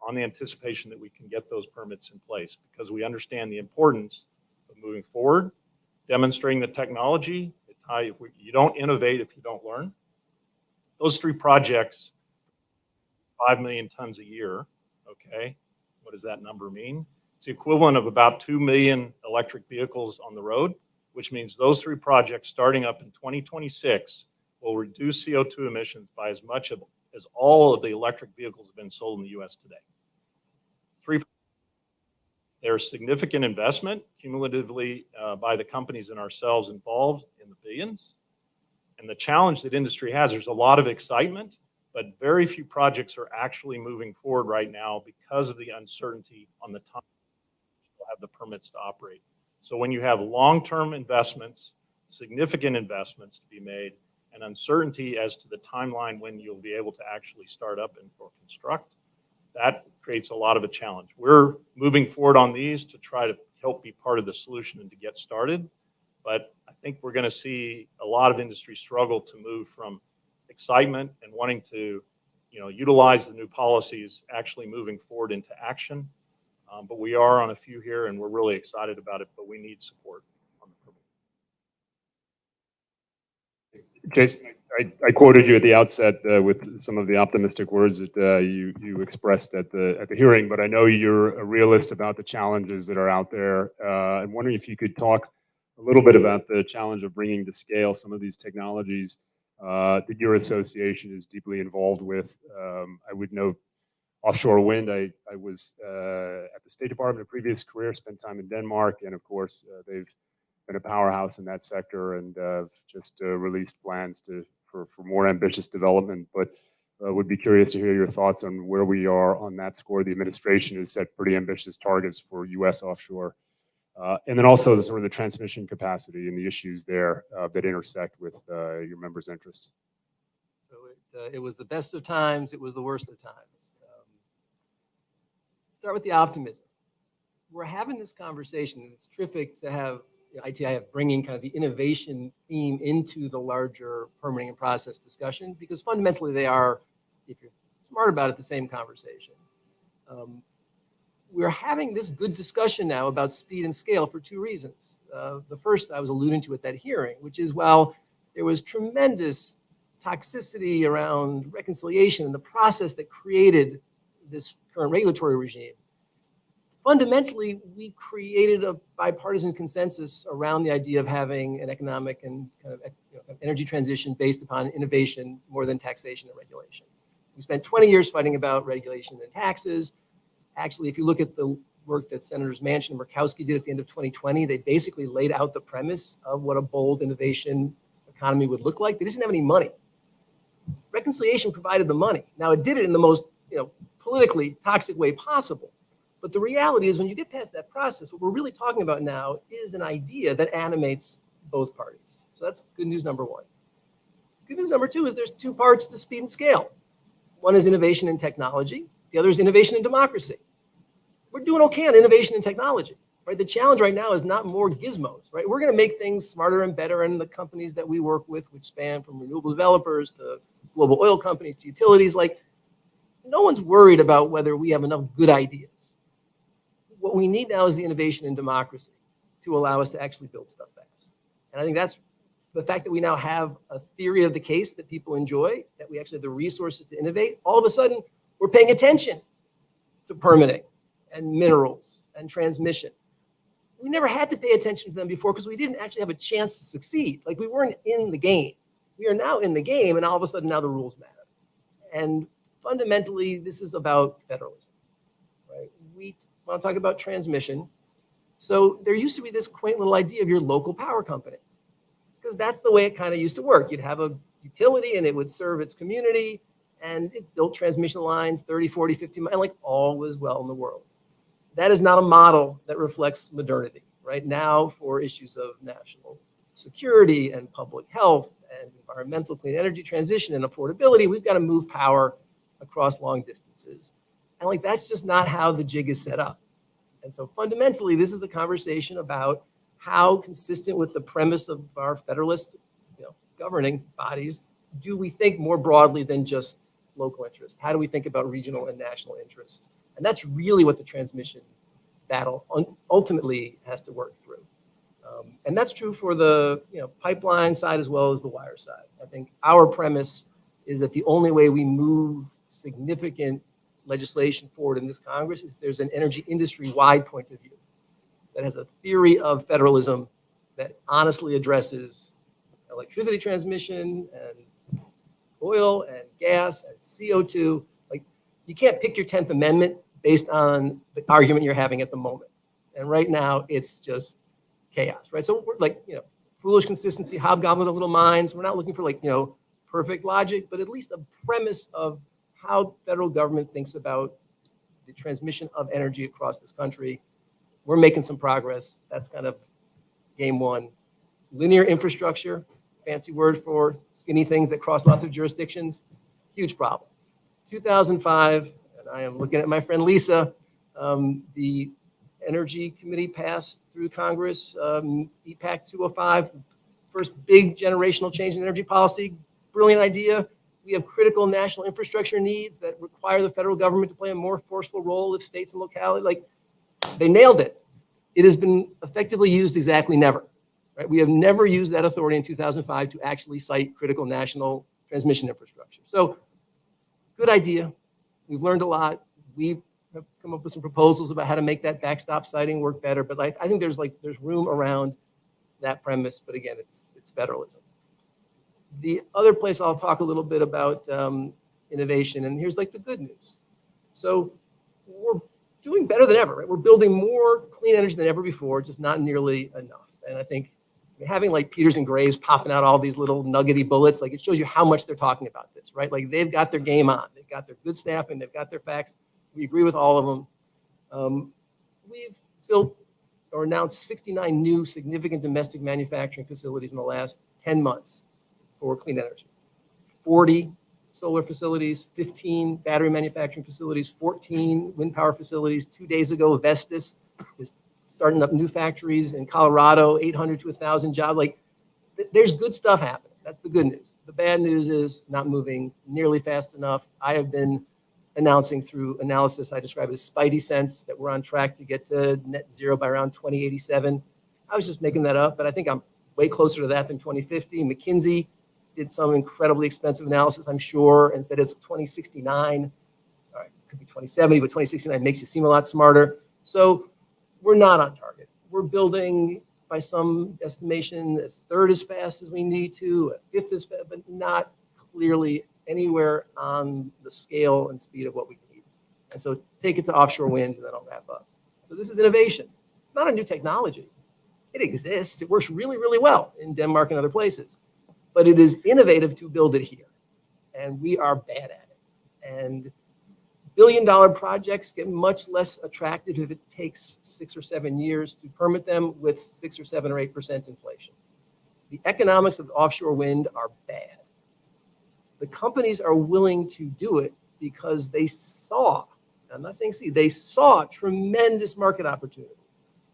on the anticipation that we can get those permits in place because we understand the importance of moving forward, demonstrating the technology. You don't innovate if you don't learn. Those three projects, 5 million tons a year, okay? What does that number mean? It's the equivalent of about 2 million electric vehicles on the road, which means those three projects starting up in 2026 will reduce CO2 emissions by as much as all of the electric vehicles have been sold in the U.S. today. There's significant investment cumulatively by the companies and ourselves involved in the billions. And the challenge that industry has, there's a lot of excitement, but very few projects are actually moving forward right now because of the uncertainty on the time we'll have the permits to operate. So when you have long-term investments, significant investments to be made, and uncertainty as to the timeline when you'll be able to actually start up and or construct, that creates a lot of a challenge. We're moving forward on these to try to help be part of the solution and to get started. But I think we're going to see a lot of industry struggle to move from excitement and wanting to, utilize the new policies, actually moving forward into action. But we are on a few here, and we're really excited about it. But we need support on the permit. Jason, I quoted you at the outset with some of the optimistic words that you expressed at the hearing, but I know you're a realist about the challenges that are out there. I'm wondering if you could talk a little bit about the challenge of bringing to scale some of these technologies that your association is deeply involved with. I would note offshore wind. I was at the State Department in a previous career, spent time in Denmark, and of course, they've been a powerhouse in that sector and just released plans for more ambitious development. But would be curious to hear your thoughts on where we are on that score. The administration has set pretty ambitious targets for U.S. offshore. And then also the sort of the transmission capacity and the issues there that intersect with your members' interests. So it was the best of times. It was the worst of times. Start with the optimism. We're having this conversation, and it's terrific to have ITIF bringing kind of the innovation theme into the larger permitting and process discussion, because fundamentally they are, if you're smart about it, the same conversation. We're having this good discussion now about speed and scale for two reasons. The first I was alluding to at that hearing, which is while there was tremendous toxicity around reconciliation and the process that created this current regulatory regime, fundamentally, we created a bipartisan consensus around the idea of having an economic and kind of energy transition based upon innovation more than taxation and regulation. We spent 20 years fighting about regulation and taxes. Actually, if you look at the work that Senators Manchin and Murkowski did at the end of 2020, they basically laid out the premise of what a bold innovation economy would look like. They didn't have any money. Reconciliation provided the money. Now, it did it in the most politically toxic way possible. But the reality is when you get past that process, what we're really talking about now is an idea that animates both parties. So that's good news number one. Good news number two is there's two parts to speed and scale. One is innovation in technology. The other is innovation in democracy. We're doing okay on innovation in technology, right? The challenge right now is not more gizmos, right? We're going to make things smarter and better, and the companies that we work with, which span from renewable developers to global oil companies to utilities, like no one's worried about whether we have enough good ideas. What we need now is the innovation in democracy to allow us to actually build stuff fast. And I think that's the fact that we now have a theory of the case that people enjoy, that we actually have the resources to innovate. All of a sudden, we're paying attention to permitting and minerals and transmission. We never had to pay attention to them before because we didn't actually have a chance to succeed. Like we weren't in the game. We are now in the game, and all of a sudden now the rules matter. And fundamentally, this is about federalism, right? We want to talk about transmission. So there used to be this quaint little idea of your local power company, because that's the way it kind of used to work. You'd have a utility and it would serve its community, and it built transmission lines 30, 40, 50 miles, and like all was well in the world. That is not a model that reflects modernity. Right now, for issues of national security and public health and environmental clean energy transition and affordability, we've got to move power across long distances. And like that's just not how the jig is set up. And so fundamentally, this is a conversation about how, consistent with the premise of our federalist, governing bodies, do we think more broadly than just local interest? How do we think about regional and national interests? And that's really what the transmission battle ultimately has to work through. And that's true for the pipeline side as well as the wire side. I think our premise is that the only way we move significant legislation forward in this Congress is there's an energy industry-wide point of view that has a theory of federalism that honestly addresses electricity transmission and oil and gas and CO2. Like you can't pick your 10th Amendment based on the argument you're having at the moment. And right now it's just chaos, right? So we're like, foolish consistency, hobgoblin of little minds. We're not looking for perfect logic, but at least a premise of how federal government thinks about the transmission of energy across this country. We're making some progress. That's kind of game one. Linear infrastructure, fancy word for skinny things that cross lots of jurisdictions, huge problem. 2005, and I am looking at my friend Lisa, the Energy Committee passed through Congress, EPAC 205, first big generational change in energy policy. Brilliant idea. We have critical national infrastructure needs that require the federal government to play a more forceful role if states and localities, they nailed it. It has been effectively used exactly never. Right? We have never used that authority in 2005 to actually cite critical national transmission infrastructure. So good idea. We've learned a lot. We have come up with some proposals about how to make that backstop siting work better. But I think there's room around that premise. But again, it's federalism. The other place I'll talk a little bit about innovation, and here's the good news. So we're doing better than ever, right? We're building more clean energy than ever before, just not nearly enough. And I think having Peters and Graves popping out all these little nuggety bullets, it shows you how much they're talking about this, right? They've got their game on. They've got their good staffing. They've got their facts. We agree with all of them. We've built or announced 69 new significant domestic manufacturing facilities in the last 10 months for clean energy. 40 solar facilities, 15 battery manufacturing facilities, 14 wind power facilities. 2 days ago, Vestas is starting up new factories in Colorado, 800 to 1,000 jobs. There's good stuff happening. That's the good news. The bad news is not moving nearly fast enough. I have been announcing through analysis I describe as spidey sense that we're on track to get to net zero by around 2087. I was just making that up, but I think I'm way closer to that than 2050. McKinsey did some incredibly expensive analysis, I'm sure, and said it's 2069. All right, it could be 2070, but 2069 makes you seem a lot smarter. So we're not on target. We're building, by some estimation, a third as fast as we need to, a fifth as fast, but not clearly anywhere on the scale and speed of what we need. And so take it to offshore wind, and then I'll wrap up. So this is innovation. It's not a new technology. It exists. It works really, really well in Denmark and other places. But it is innovative to build it here. And we are bad at it. And billion-dollar projects get much less attractive if it takes 6 or 7 years to permit them with 6 or 7 or 8% inflation. The economics of offshore wind are bad. The companies are willing to do it because they saw, I'm not saying see, they saw tremendous market opportunity.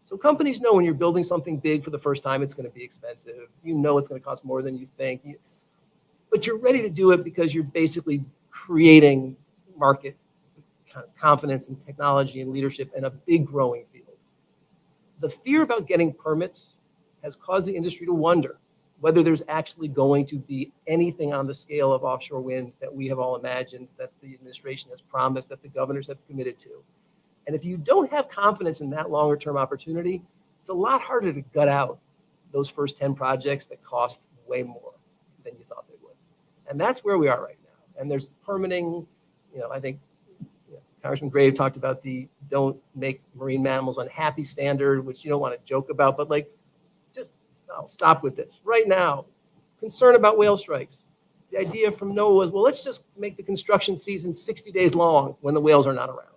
So companies know when you're building something big for the first time, it's going to be expensive. You know it's going to cost more than you think. But you're ready to do it because you're basically creating market confidence in technology and leadership in a big growing field. The fear about getting permits has caused the industry to wonder whether there's actually going to be anything on the scale of offshore wind that we have all imagined, that the administration has promised, that the governors have committed to. And if you don't have confidence in that longer term opportunity, it's a lot harder to gut out those first 10 projects that cost way more than you thought they would. And that's where we are right now. And there's permitting, I think Congressman Graves talked about the don't make marine mammals unhappy standard, which you don't want to joke about, but I'll stop with this. Right now, concern about whale strikes. The idea from NOAA was, well, let's just make the construction season 60 days long when the whales are not around.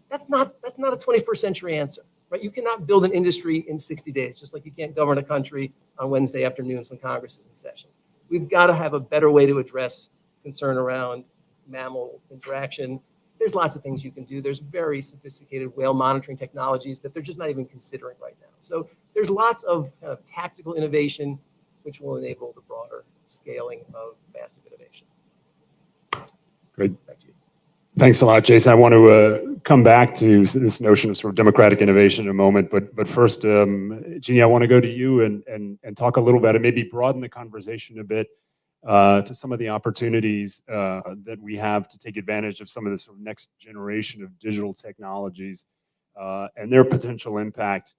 That's not a 21st century answer, right? You cannot build an industry in 60 days, just like you can't govern a country on Wednesday afternoons when Congress is in session. We've got to have a better way to address concern around mammal interaction. There's lots of things you can do. There's very sophisticated whale monitoring technologies that they're just not even considering right now. So there's lots of kind of tactical innovation which will enable the broader scaling of massive innovation. Great. Back to you. Thanks a lot, Jason. I want to come back to this notion of sort of democratic innovation in a moment, but first, Jeannie, I want to go to you and talk a little bit and maybe broaden the conversation a bit to some of the opportunities that we have to take advantage of some of the sort of next generation of digital technologies and their potential impact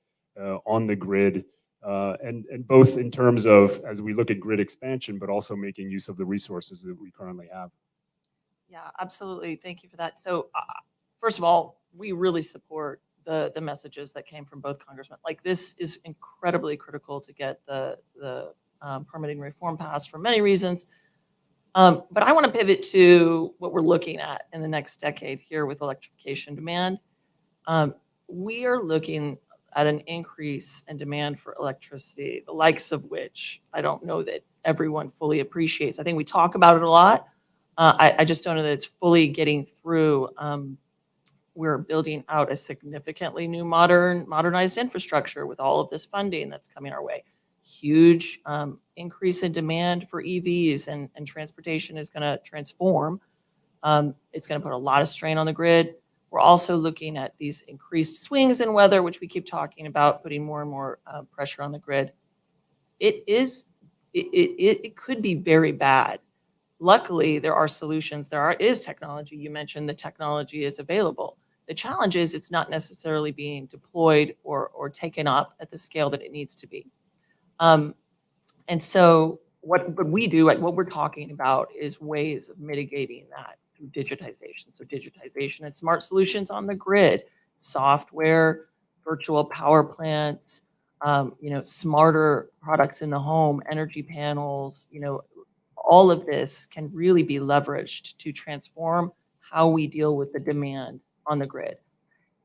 on the grid, and both in terms of as we look at grid expansion, but also making use of the resources that we currently have. Yeah, absolutely. Thank you for that. So first of all, we really support the messages that came from both congressmen. Like, this is incredibly critical to get the permitting reform passed for many reasons. But I want to pivot to what we're looking at in the next decade here with electrification demand. We are looking at an increase in demand for electricity, the likes of which I don't know that everyone fully appreciates. I think we talk about it a lot. I just don't know that it's fully getting through. We're building out a significantly new modernized infrastructure with all of this funding that's coming our way. Huge increase in demand for EVs, and transportation is going to transform. It's going to put a lot of strain on the grid. We're also looking at these increased swings in weather, which we keep talking about, putting more and more pressure on the grid. It could be very bad. Luckily, there are solutions. There is technology. You mentioned the technology is available. The challenge is it's not necessarily being deployed or taken up at the scale that it needs to be. And so what we do, like what we're talking about, is ways of mitigating that through digitization. So digitization and smart solutions on the grid, software, virtual power plants, smarter products in the home, energy panels, all of this can really be leveraged to transform how we deal with the demand on the grid.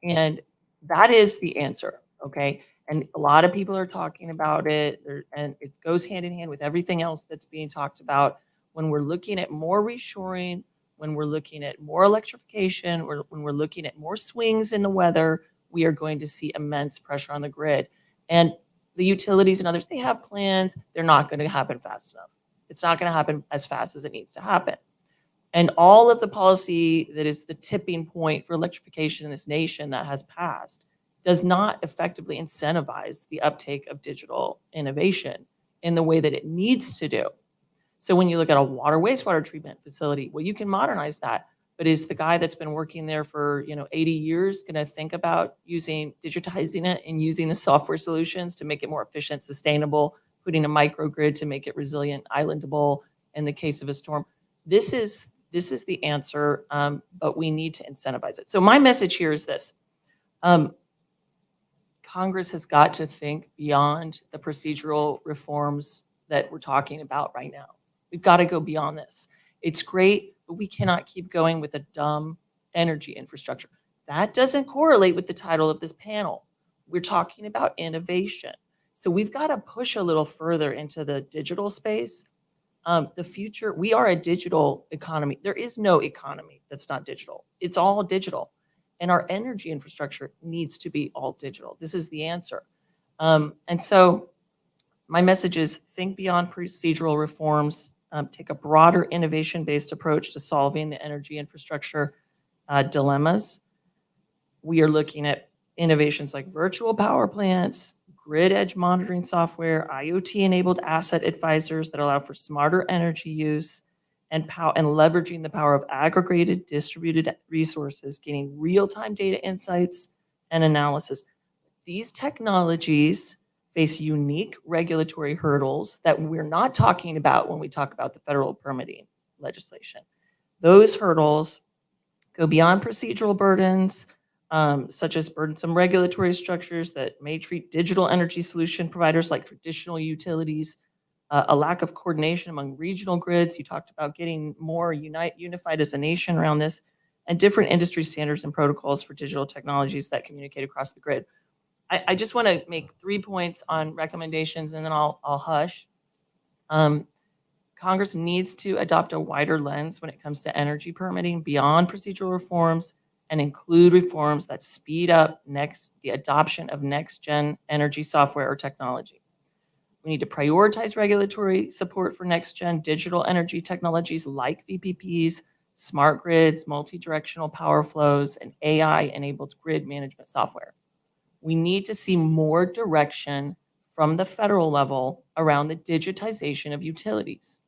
And that is the answer, okay? And a lot of people are talking about it, and it goes hand in hand with everything else that's being talked about. When we're looking at more reshoring, when we're looking at more electrification, when we're looking at more swings in the weather, we are going to see immense pressure on the grid. And the utilities and others, they have plans. They're not going to happen fast enough. It's not going to happen as fast as it needs to happen. And all of the policy that is the tipping point for electrification in this nation that has passed does not effectively incentivize the uptake of digital innovation in the way that it needs to do. So when you look at a water wastewater treatment facility, well, you can modernize that, but is the guy that's been working there for 80 years going to think about digitizing it and using the software solutions to make it more efficient, sustainable, putting a microgrid to make it resilient, islandable in the case of a storm? This is the answer, but we need to incentivize it. So my message here is this. Congress has got to think beyond the procedural reforms that we're talking about right now. We've got to go beyond this. It's great, but we cannot keep going with a dumb energy infrastructure. That doesn't correlate with the title of this panel. We're talking about innovation. So we've got to push a little further into the digital space. The future, we are a digital economy. There is no economy that's not digital. It's all digital. And our energy infrastructure needs to be all digital. This is the answer. And so my message is think beyond procedural reforms, take a broader innovation-based approach to solving the energy infrastructure dilemmas. We are looking at innovations like virtual power plants, grid edge monitoring software, IoT-enabled asset advisors that allow for smarter energy use, and leveraging the power of aggregated distributed resources, gaining real-time data insights and analysis. These technologies face unique regulatory hurdles that we're not talking about when we talk about the federal permitting legislation. Those hurdles go beyond procedural burdens, such as burdensome regulatory structures that may treat digital energy solution providers like traditional utilities, a lack of coordination among regional grids. You talked about getting more unified as a nation around this, and different industry standards and protocols for digital technologies that communicate across the grid. I just want to make 3 points on recommendations, and then I'll hush. Congress needs to adopt a wider lens when it comes to energy permitting beyond procedural reforms and include reforms that speed up the adoption of next-gen energy software or technology. We need to prioritize regulatory support for next-gen digital energy technologies like VPPs, smart grids, multi-directional power flows, and AI-enabled grid management software. We need to see more direction from the federal level around the digitization of utilities.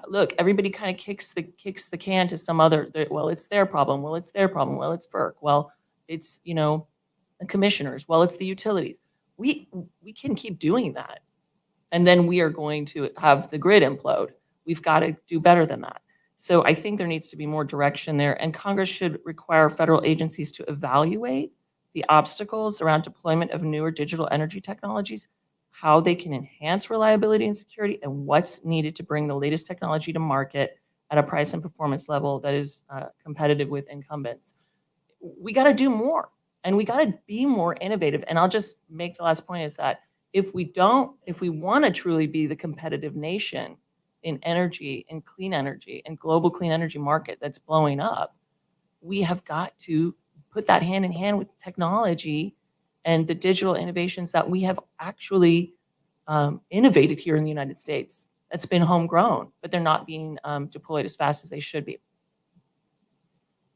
Look, everybody kind of kicks the can to some other, well, it's their problem. Well, it's their problem. Well, it's FERC. Well, it's, the commissioners. Well, it's the utilities. We can keep doing that. And then we are going to have the grid implode. We've got to do better than that. So I think there needs to be more direction there. And Congress should require federal agencies to evaluate the obstacles around deployment of newer digital energy technologies, how they can enhance reliability and security, and what's needed to bring the latest technology to market at a price and performance level that is competitive with incumbents. We got to do more, and we got to be more innovative. And I'll just make the last point is that if we want to truly be the competitive nation in energy and clean energy and global clean energy market that's blowing up, we have got to put that hand in hand with technology and the digital innovations that we have actually innovated here in the United States. That's been homegrown, but they're not being deployed as fast as they should be.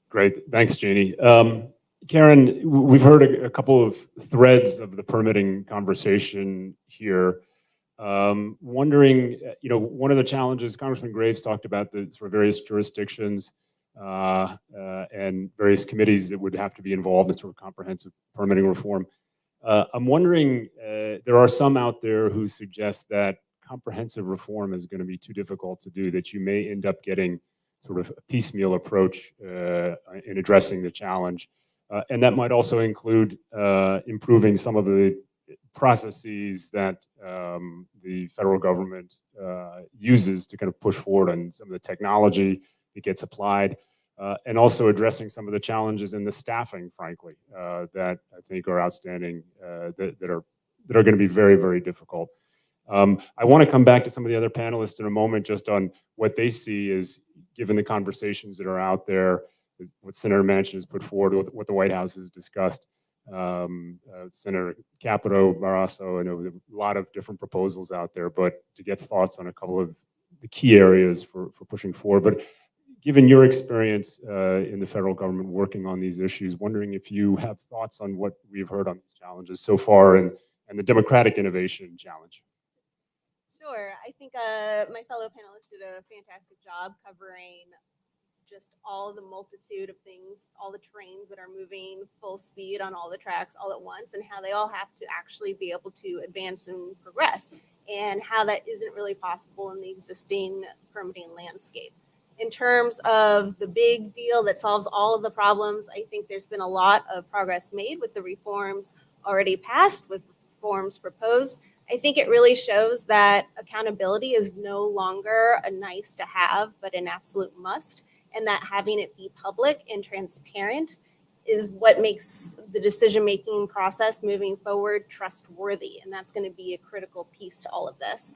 Great, thanks, Jeannie. Karen, we've heard a couple of threads of the permitting conversation here. Wondering, one of the challenges, Congressman Graves talked about the sort of various jurisdictions and various committees that would have to be involved in sort of comprehensive permitting reform. I'm wondering, there are some out there who suggest that comprehensive reform is going to be too difficult to do, that you may end up getting sort of a piecemeal approach in addressing the challenge. And that might also include improving some of the processes that the federal government uses to kind of push forward on some of the technology that gets applied, and also addressing some of the challenges in the staffing, frankly, that I think are outstanding, that are going to be very, very difficult. I want to come back to some of the other panelists in a moment, just on what they see as, given the conversations that are out there, what Senator Manchin has put forward, what the White House has discussed. Senator Capito, Barrasso, I know there are a lot of different proposals out there, but to get thoughts on a couple of the key areas for pushing forward. But given your experience in the federal government working on these issues, wondering if you have thoughts on what we've heard on these challenges so far and the democratic innovation challenge. Sure. I think my fellow panelists did a fantastic job covering just all the multitude of things, all the trains that are moving full speed on all the tracks all at once, and how they all have to actually be able to advance and progress, and how that isn't really possible in the existing permitting landscape. In terms of the big deal that solves all of the problems, I think there's been a lot of progress made with the reforms already passed, with reforms proposed. I think it really shows that accountability is no longer a nice to have, but an absolute must. and that having it be public and transparent is what makes the decision-making process moving forward trustworthy. And that's going to be a critical piece to all of this.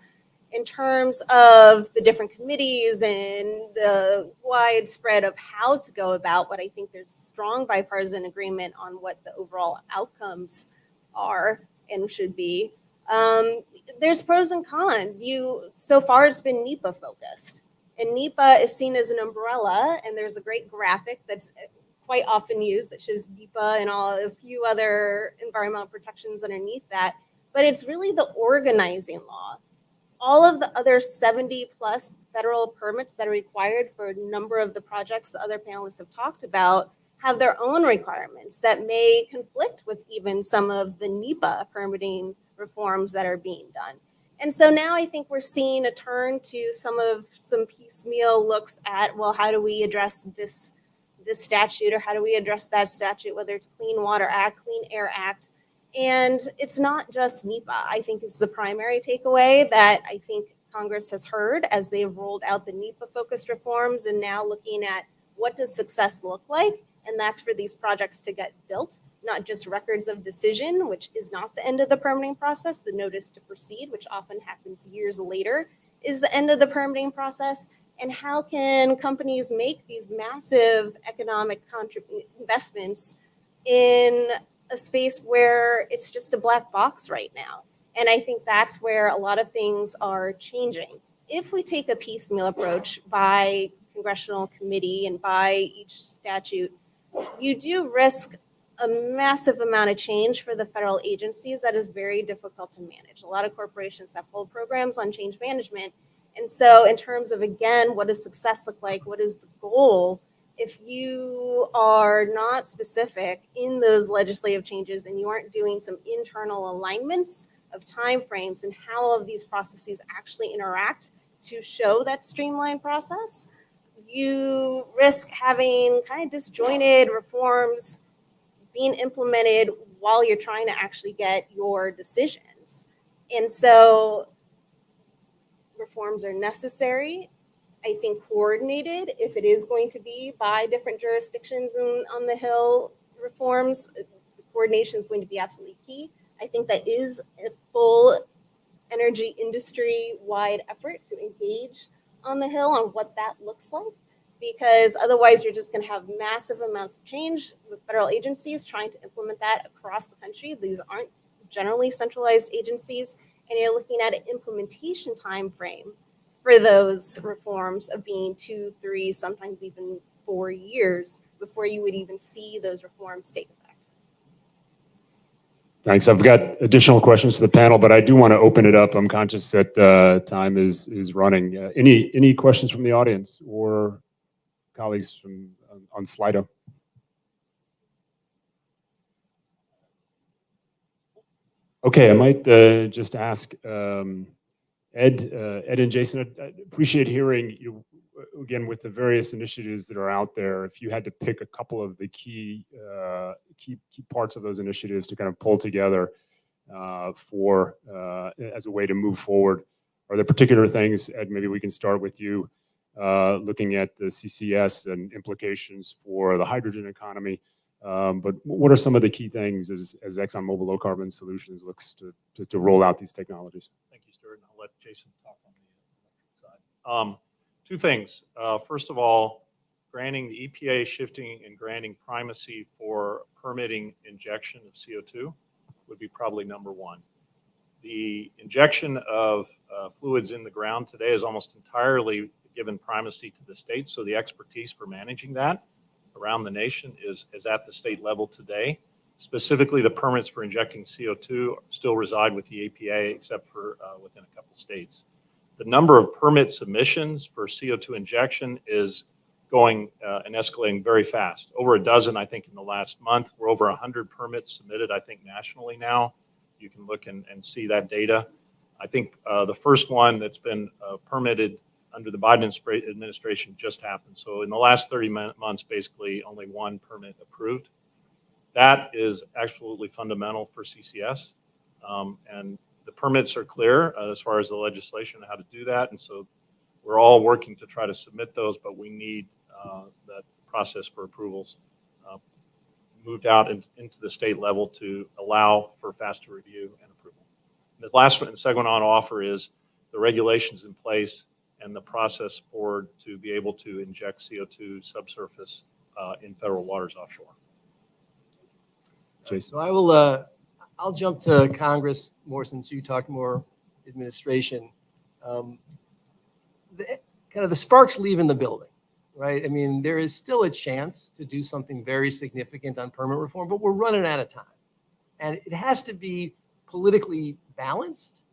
In terms of the different committees and the widespread of how to go about what I think there's strong bipartisan agreement on what the overall outcomes are and should be. There's pros and cons. So far it's been NEPA focused, and NEPA is seen as an umbrella, and there's a great graphic that's quite often used that shows NEPA and a few other environmental protections underneath that, but it's really the organizing law. All of the other 70 plus federal permits that are required for a number of the projects the other panelists have talked about have their own requirements that may conflict with even some of the NEPA permitting reforms that are being done. And so now I think we're seeing a turn to some piecemeal looks at, well, how do we address this statute, or how do we address that statute, whether it's Clean Water Act, Clean Air Act. And it's not just NEPA, I think, is the primary takeaway that I think Congress has heard as they've rolled out the NEPA-focused reforms, and now looking at what does success look like, and that's for these projects to get built, not just records of decision, which is not the end of the permitting process. The notice to proceed, which often happens years later, is the end of the permitting process. And how can companies make these massive economic investments in a space where it's just a black box right now? And I think that's where a lot of things are changing. If we take a piecemeal approach by congressional committee and by each statute, you do risk a massive amount of change for the federal agencies that is very difficult to manage. A lot of corporations have whole programs on change management. And so in terms of, again, what does success look like? What is the goal? If you are not specific in those legislative changes and you aren't doing some internal alignments of timeframes and how all of these processes actually interact to show that streamlined process, you risk having kind of disjointed reforms being implemented while you're trying to actually get your decisions. And so reforms are necessary. I think coordinated, if it is going to be by different jurisdictions on the Hill reforms, the coordination is going to be absolutely key. I think that is a full energy industry-wide effort to engage on the Hill on what that looks like, because otherwise you're just going to have massive amounts of change with federal agencies trying to implement that across the country. These aren't generally centralized agencies, and you're looking at an implementation time frame for those reforms of being 2, 3, sometimes even 4 years before you would even see those reforms take effect. Thanks. I've got additional questions for the panel, but I do want to open it up. I'm conscious that time is running. Any questions from the audience or colleagues from on Slido? Okay, I might just ask Ed and Jason. I appreciate hearing you again with the various initiatives that are out there. If you had to pick a couple of the key parts of those initiatives to kind of pull together for as a way to move forward, are there particular things, Ed? Maybe we can start with you, looking at the CCS and implications for the hydrogen economy. But what are some of the key things as ExxonMobil Low Carbon Solutions looks to roll out these technologies? Thank you, Stuart. And I'll let Jason talk on the electric side. Two things. First of all, granting the EPA shifting and granting primacy for permitting injection of CO2 would be probably number one. The injection of fluids in the ground today is almost entirely given primacy to the states. So the expertise for managing that around the nation is at the state level today. Specifically, the permits for injecting CO2 still reside with the EPA, except for within a couple states. The number of permit submissions for CO2 injection is going and escalating very fast. Over a dozen, I think, in the last month. We're over 100 permits submitted, I think, nationally now. You can look and see that data. I think the first one that's been permitted under the Biden administration just happened. So in the last 30 months, basically only one permit approved. That is absolutely fundamental for CCS. And the permits are clear as far as the legislation on how to do that. And so we're all working to try to submit those, but we need that process for approvals moved out into the state level to allow for faster review and approval. And the last one, the second one on offer is the regulations in place and the process forward to be able to inject CO2 subsurface in federal waters offshore. Jason. So I will, I'll jump to Congress more since you talked more administration. Kind of the sparks leaving the building, right? I mean, there is still a chance to do something very significant on permit reform, but we're running out of time. And it has to be politically balanced.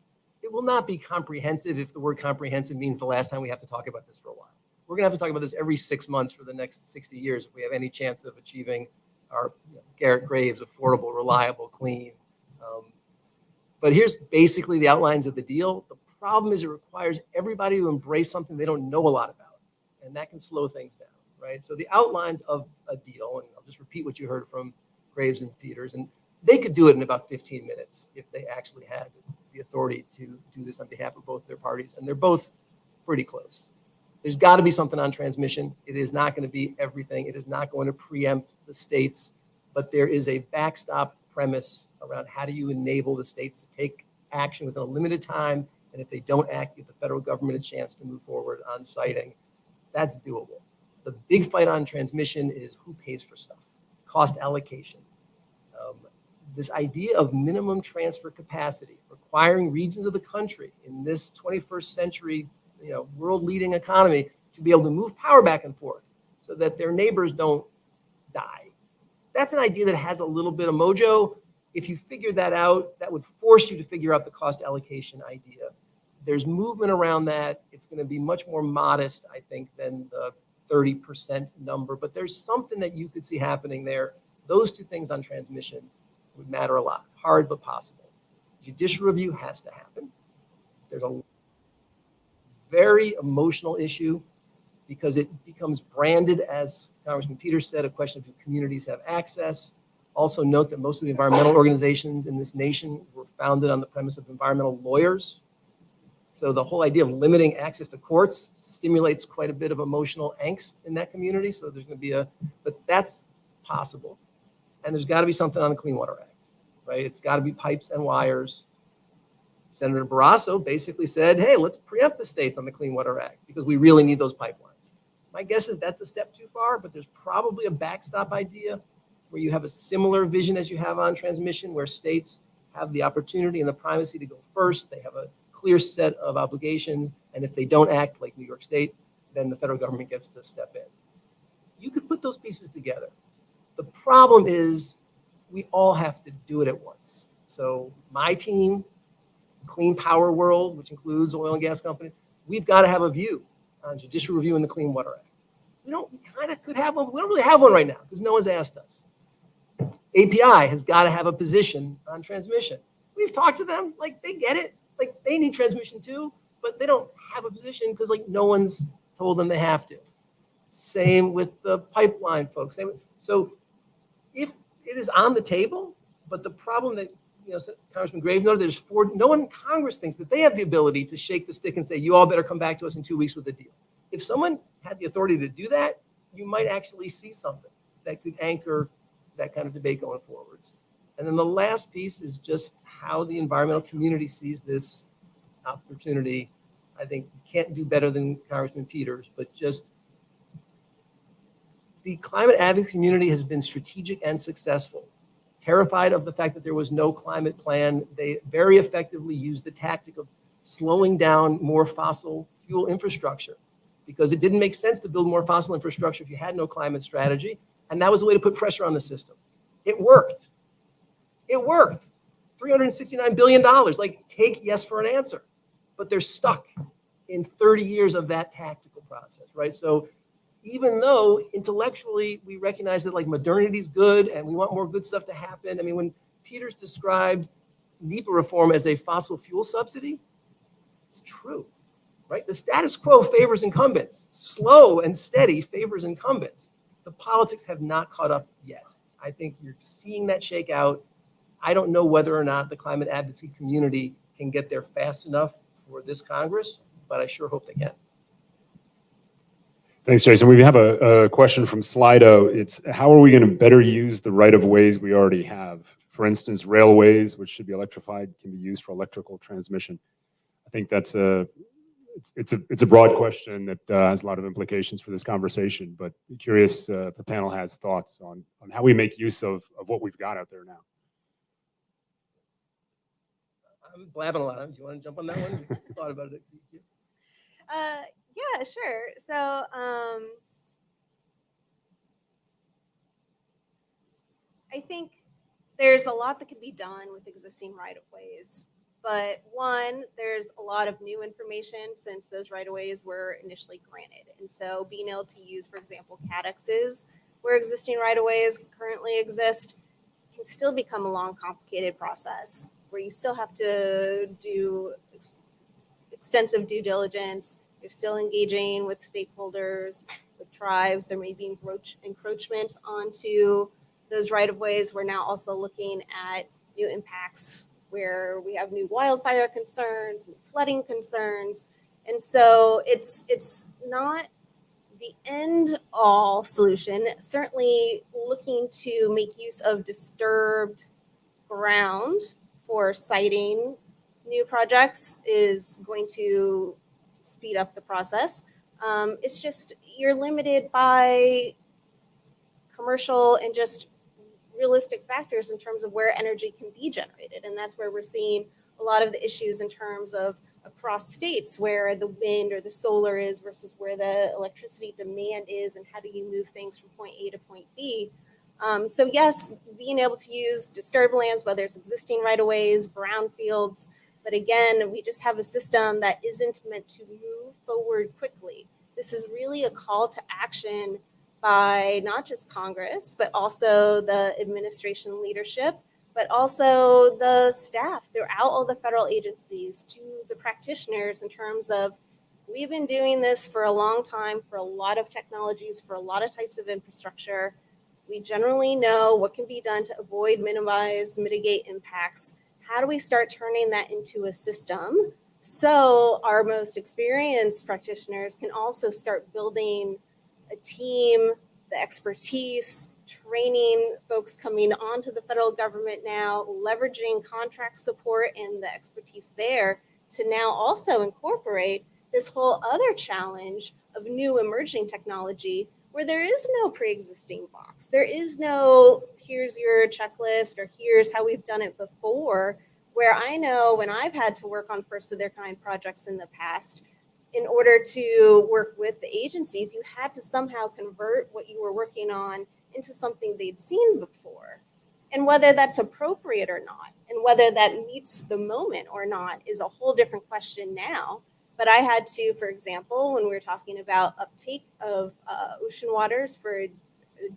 It will not be comprehensive if the word comprehensive means the last time we have to talk about this for a while. We're gonna have to talk about this every 6 months for the next 60 years if we have any chance of achieving our Garret Graves, affordable, reliable, clean. But here's basically the outlines of the deal. The problem is it requires everybody to embrace something they don't know a lot about, and that can slow things down, right? So the outlines of a deal, and I'll just repeat what you heard from Graves and Peters, and they could do it in about 15 minutes if they actually had the authority to do this on behalf of both their parties, and they're both pretty close. There's got to be something on transmission. It is not going to be everything. It is not going to preempt the states, but there is a backstop premise around how do you enable the states to take action within a limited time, and if they don't act, give the federal government a chance to move forward on siting. That's doable. The big fight on transmission is who pays for stuff, cost allocation. This idea of minimum transfer capacity, requiring regions of the country in this 21st century, world-leading economy to be able to move power back and forth so that their neighbors don't die. That's an idea that has a little bit of mojo. If you figure that out, that would force you to figure out the cost allocation idea. There's movement around that. It's going to be much more modest, I think, than the 30% number, but there's something that you could see happening there. Those two things on transmission would matter a lot. Hard, but possible. Judicial review has to happen. There's a very emotional issue because it becomes branded, as Congressman Peters said, a question of do communities have access. Also note that most of the environmental organizations in this nation were founded on the premise of environmental lawyers. So the whole idea of limiting access to courts stimulates quite a bit of emotional angst in that community. So there's going to be but that's possible. And there's got to be something on the Clean Water Act, right? It's got to be pipes and wires. Senator Barrasso basically said, hey, let's preempt the states on the Clean Water Act because we really need those pipelines. My guess is that's a step too far, but there's probably a backstop idea where you have a similar vision as you have on transmission, where states have the opportunity and the primacy to go first. They have a clear set of obligations, and if they don't act like New York State, then the federal government gets to step in. You could put those pieces together. The problem is we all have to do it at once. So my team, Clean Power World, which includes oil and gas companies, we've got to have a view on judicial review in the Clean Water Act. We kind of could have one. We don't really have one right now because no one's asked us. API has got to have a position on transmission. We've talked to them, like they get it, like they need transmission too, but they don't have a position because like no one's told them they have to. Same with the pipeline folks. So if it is on the table, but the problem that Congressman Graves noted, no one in Congress thinks that they have the ability to shake the stick and say, you all better come back to us in 2 weeks with a deal. If someone had the authority to do that, you might actually see something that could anchor that kind of debate going forwards. And then the last piece is just how the environmental community sees this opportunity. I think you can't do better than Congressman Peters, but just the climate advocacy community has been strategic and successful. Terrified of the fact that there was no climate plan, they very effectively used the tactic of slowing down more fossil fuel infrastructure because it didn't make sense to build more fossil infrastructure if you had no climate strategy. And that was a way to put pressure on the system. It worked. It worked. $369 billion. Like, take yes for an answer. But they're stuck in 30 years of that tactical process, right? So even though intellectually we recognize that like modernity is good and we want more good stuff to happen. I mean, when Peters described NEPA reform as a fossil fuel subsidy, it's true, right? The status quo favors incumbents. Slow and steady favors incumbents. The politics have not caught up yet. I think you're seeing that shake out. I don't know whether or not the climate advocacy community can get there fast enough for this Congress, but I sure hope they can. Thanks, Jason. We have a question from Slido. It's how are we going to better use the right-of-ways we already have? For instance, railways, which should be electrified, can be used for electrical transmission. I think that's it's a broad question that has a lot of implications for this conversation, but I'm curious if the panel has thoughts on how we make use of what we've got out there now. I'm blabbing a lot. Do you want to jump on that one? You thought about it. Yeah, sure. So, I think there's a lot that could be done with existing right-of-ways. But one, there's a lot of new information since those right-of-ways were initially granted. And so being able to use, for example, CADXs, where existing right-of-ways currently exist, can still become a long, complicated process where you still have to do extensive due diligence. You're still engaging with stakeholders, with tribes. There may be encroachment onto those right-of-ways. We're now also looking at new impacts where we have new wildfire concerns, new flooding concerns. And so it's not the end-all solution. Certainly looking to make use of disturbed ground for siting new projects is going to speed up the process. It's just you're limited by commercial and just realistic factors in terms of where energy can be generated. And that's where we're seeing a lot of the issues in terms of across states where the wind or the solar is versus where the electricity demand is, and how do you move things from point A to point B. So yes, being able to use disturbed lands, whether it's existing right-of-ways, brownfields, but again, we just have a system that isn't meant to move forward quickly. This is really a call to action by not just Congress, but also the administration leadership, but also the staff throughout all the federal agencies, to the practitioners in terms of, we've been doing this for a long time, for a lot of technologies, for a lot of types of infrastructure. We generally know what can be done to avoid, minimize, mitigate impacts. How do we start turning that into a system so our most experienced practitioners can also start building a team, the expertise, training folks coming onto the federal government now, leveraging contract support and the expertise there to now also incorporate this whole other challenge of new emerging technology where there is no pre-existing box. There is no, here's your checklist or here's how we've done it before, where I know when I've had to work on first of their kind projects in the past, in order to work with the agencies, you had to somehow convert what you were working on into something they'd seen before. And whether that's appropriate or not, and whether that meets the moment or not, is a whole different question now. But I had to, for example, when we were talking about uptake of ocean waters for a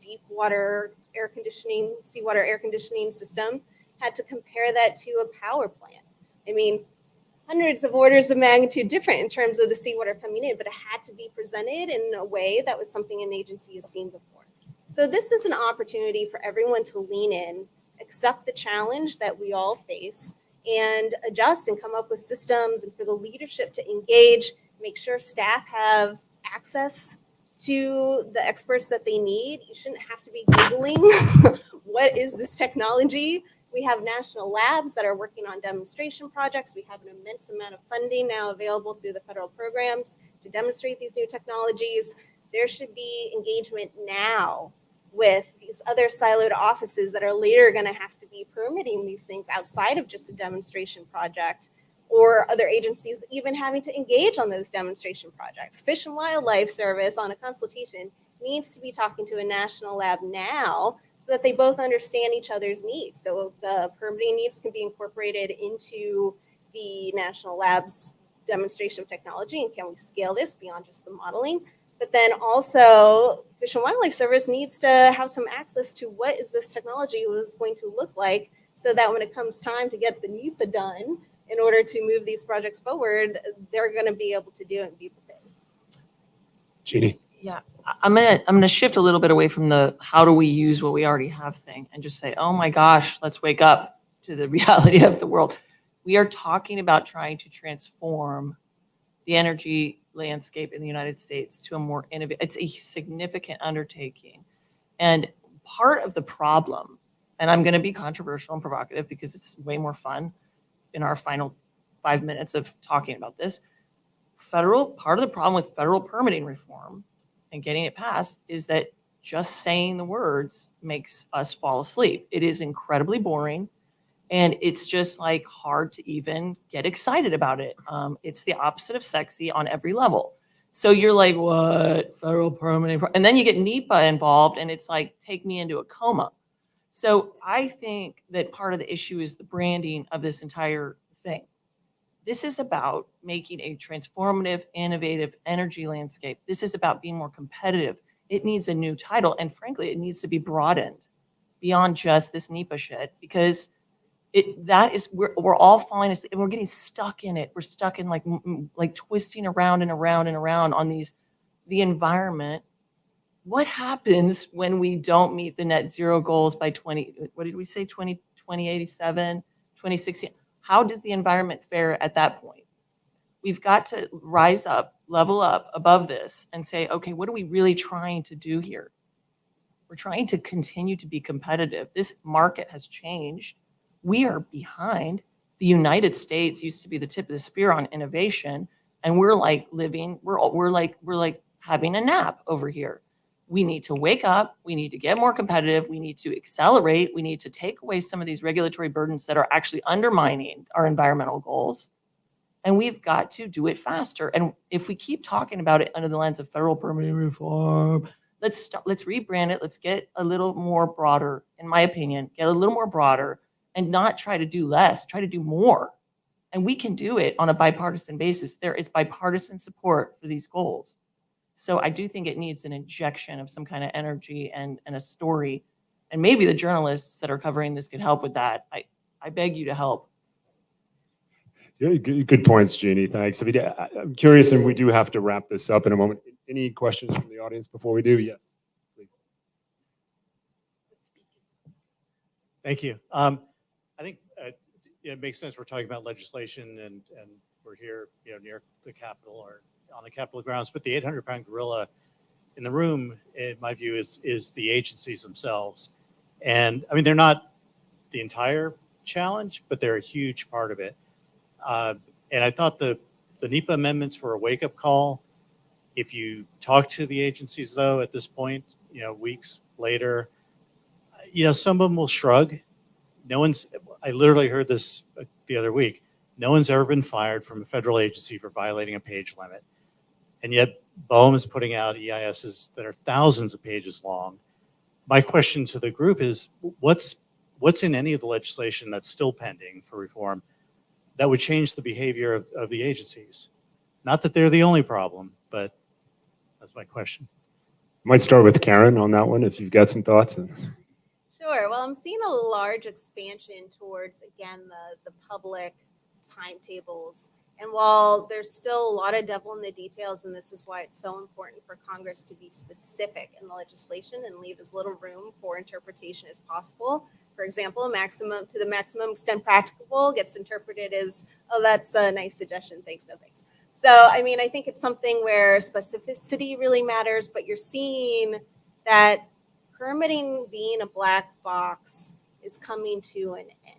deep water air conditioning, seawater air conditioning system, had to compare that to a power plant. I mean, hundreds of orders of magnitude different in terms of the seawater coming in, but it had to be presented in a way that was something an agency has seen before. So this is an opportunity for everyone to lean in, accept the challenge that we all face, and adjust and come up with systems, and for the leadership to engage, make sure staff have access to the experts that they need. You shouldn't have to be Googling, what is this technology? We have national labs that are working on demonstration projects. We have an immense amount of funding now available through the federal programs to demonstrate these new technologies. There should be engagement now with these other siloed offices that are later going to have to be permitting these things outside of just a demonstration project, or other agencies even having to engage on those demonstration projects. Fish and Wildlife Service on a consultation needs to be talking to a national lab now so that they both understand each other's needs. So the permitting needs can be incorporated into the national lab's demonstration of technology, and can we scale this beyond just the modeling? But then also Fish and Wildlife Service needs to have some access to what is this technology was going to look like, so that when it comes time to get the NEPA done in order to move these projects forward, they're going to be able to do it and be prepared. Jeannie. Yeah, I'm gonna shift a little bit away from the how do we use what we already have thing, and just say, oh my gosh, let's wake up to the reality of the world. We are talking about trying to transform the energy landscape in the United States to a more innovative. It's a significant undertaking. And part of the problem, and I'm going to be controversial and provocative because it's way more fun in our final 5 minutes of talking about this. Part of the problem with federal permitting reform and getting it passed is that just saying the words makes us fall asleep. It is incredibly boring, and it's just like hard to even get excited about it. It's the opposite of sexy on every level. So you're like, what? Federal permitting? And then you get NEPA involved, and it's like, take me into a coma. So I think that part of the issue is the branding of this entire thing. This is about making a transformative, innovative energy landscape. This is about being more competitive. It needs a new title, and frankly, it needs to be broadened beyond just this NEPA shit, because we're all falling asleep and we're getting stuck in it. We're stuck in like twisting around and around and around on the environment. What happens when we don't meet the net zero goals by 2087, 2016? How does the environment fare at that point? We've got to rise up, level up above this and say, okay, what are we really trying to do here? We're trying to continue to be competitive. This market has changed. We are behind. The United States used to be the tip of the spear on innovation, and we're like having a nap over here. We need to wake up. We need to get more competitive. We need to accelerate. We need to take away some of these regulatory burdens that are actually undermining our environmental goals. And we've got to do it faster. And if we keep talking about it under the lens of federal permitting reform, let's rebrand it. Let's get a little more broader, in my opinion, get a little more broader and not try to do less, try to do more. And we can do it on a bipartisan basis. There is bipartisan support for these goals. So I do think it needs an injection of some kind of energy and a story. And maybe the journalists that are covering this could help with that. I beg you to help. Yeah, good points, Jeannie. Thanks. I mean, I'm curious, and we do have to wrap this up in a moment. Any questions from the audience before we do? Yes, please. Thank you. I think it makes sense. We're talking about legislation, and we're here, near the Capitol or on the Capitol grounds. But the 800-pound gorilla in the room, in my view, is the agencies themselves. And I mean, they're not the entire challenge, but they're a huge part of it. And I thought the NEPA amendments were a wake-up call. If you talk to the agencies, though, at this point, weeks later, some of them will shrug. I literally heard this the other week. No one's ever been fired from a federal agency for violating a page limit. And yet BOEM is putting out EISs that are thousands of pages long. My question to the group is, what's in any of the legislation that's still pending for reform that would change the behavior of the agencies? Not that they're the only problem, but that's my question. Might start with Karen on that one, if you've got some thoughts. Sure. Well, I'm seeing a large expansion towards, again, the public timetables. And while there's still a lot of devil in the details, and this is why it's so important for Congress to be specific in the legislation and leave as little room for interpretation as possible. For example, to the maximum extent practicable gets interpreted as, oh, that's a nice suggestion. Thanks, no thanks. So, I mean, I think it's something where specificity really matters, but you're seeing that permitting being a black box is coming to an end.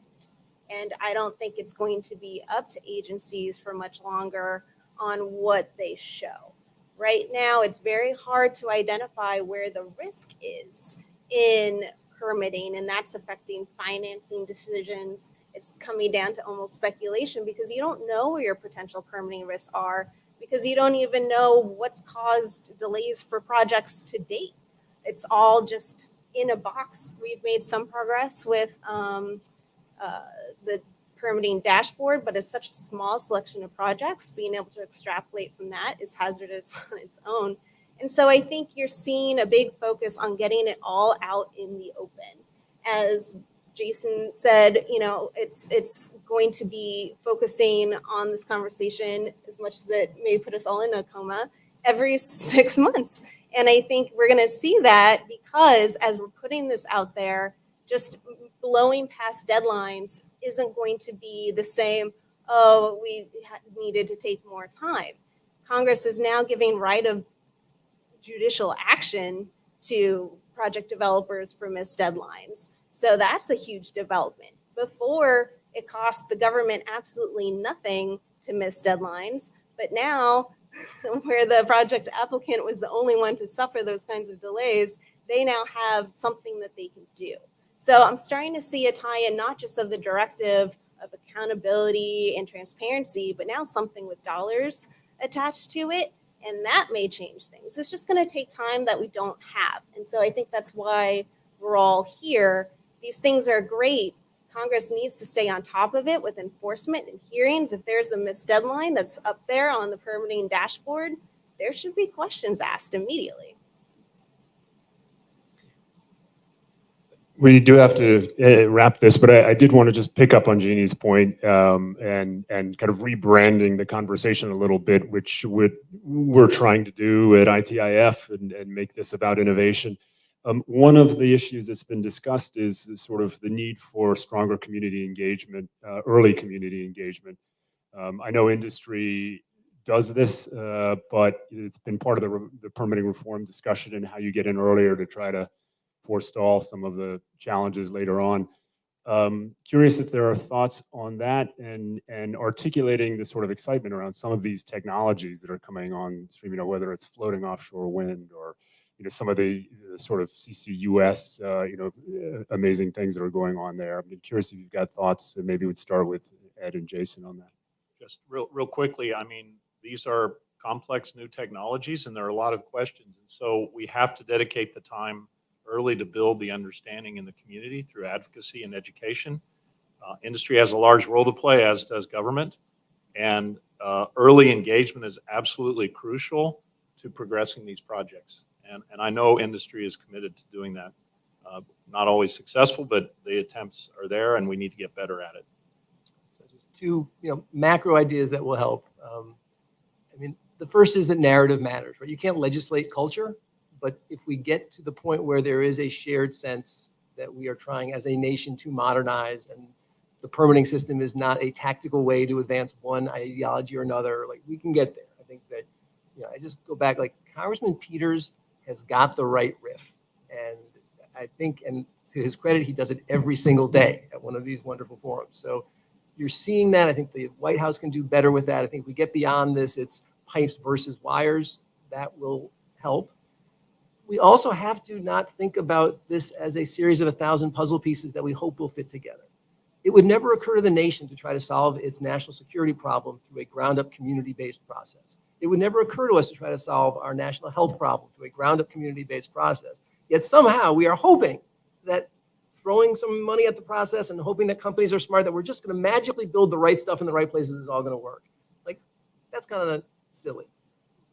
And I don't think it's going to be up to agencies for much longer on what they show. Right now, it's very hard to identify where the risk is in permitting, and that's affecting financing decisions. It's coming down to almost speculation because you don't know where your potential permitting risks are, because you don't even know what's caused delays for projects to date. It's all just in a box. We've made some progress with the permitting dashboard, but it's such a small selection of projects. Being able to extrapolate from that is hazardous on its own. And so I think you're seeing a big focus on getting it all out in the open. As Jason said, it's going to be focusing on this conversation, as much as it may put us all in a coma, every 6 months. And I think we're going to see that because as we're putting this out there, just blowing past deadlines isn't going to be the same, oh, we needed to take more time. Congress is now giving right of judicial action to project developers for missed deadlines. So that's a huge development. Before, it cost the government absolutely nothing to miss deadlines, but now, where the project applicant was the only one to suffer those kinds of delays, they now have something that they can do. So I'm starting to see a tie-in not just of the directive of accountability and transparency, but now something with dollars attached to it, and that may change things. It's just going to take time that we don't have. And so I think that's why we're all here. These things are great. Congress needs to stay on top of it with enforcement and hearings. If there's a missed deadline that's up there on the permitting dashboard, there should be questions asked immediately. We do have to wrap this, but I did want to just pick up on Jeannie's point and kind of rebranding the conversation a little bit, which we're trying to do at ITIF and make this about innovation. One of the issues that's been discussed is sort of the need for stronger community engagement, early community engagement. I know industry does this, but it's been part of the permitting reform discussion and how you get in earlier to try to forestall some of the challenges later on. Curious if there are thoughts on that and articulating the sort of excitement around some of these technologies that are coming on stream, whether it's floating offshore wind or some of the sort of CCUS, amazing things that are going on there. I'm curious if you've got thoughts, and maybe we'd start with Ed and Jason on that. Just real quickly, I mean, these are complex new technologies and there are a lot of questions. And so we have to dedicate the time early to build the understanding in the community through advocacy and education. Industry has a large role to play, as does government. And early engagement is absolutely crucial to progressing these projects. And I know industry is committed to doing that. Not always successful, but the attempts are there and we need to get better at it. So just two macro ideas that will help. I mean, the first is that narrative matters, right? You can't legislate culture, but if we get to the point where there is a shared sense that we are trying as a nation to modernize and the permitting system is not a tactical way to advance one ideology or another, like we can get there. I think that, I just go back, like Congressman Peters has got the right riff. And I think, and to his credit, he does it every single day at one of these wonderful forums. So you're seeing that. I think the White House can do better with that. I think if we get beyond this, it's pipes versus wires, that will help. We also have to not think about this as a series of 1,000 puzzle pieces that we hope will fit together. It would never occur to the nation to try to solve its national security problem through a ground-up community-based process. It would never occur to us to try to solve our national health problem through a ground-up community-based process. Yet somehow we are hoping that throwing some money at the process and hoping that companies are smart, that we're just going to magically build the right stuff in the right places is all going to work. Like, that's kind of silly.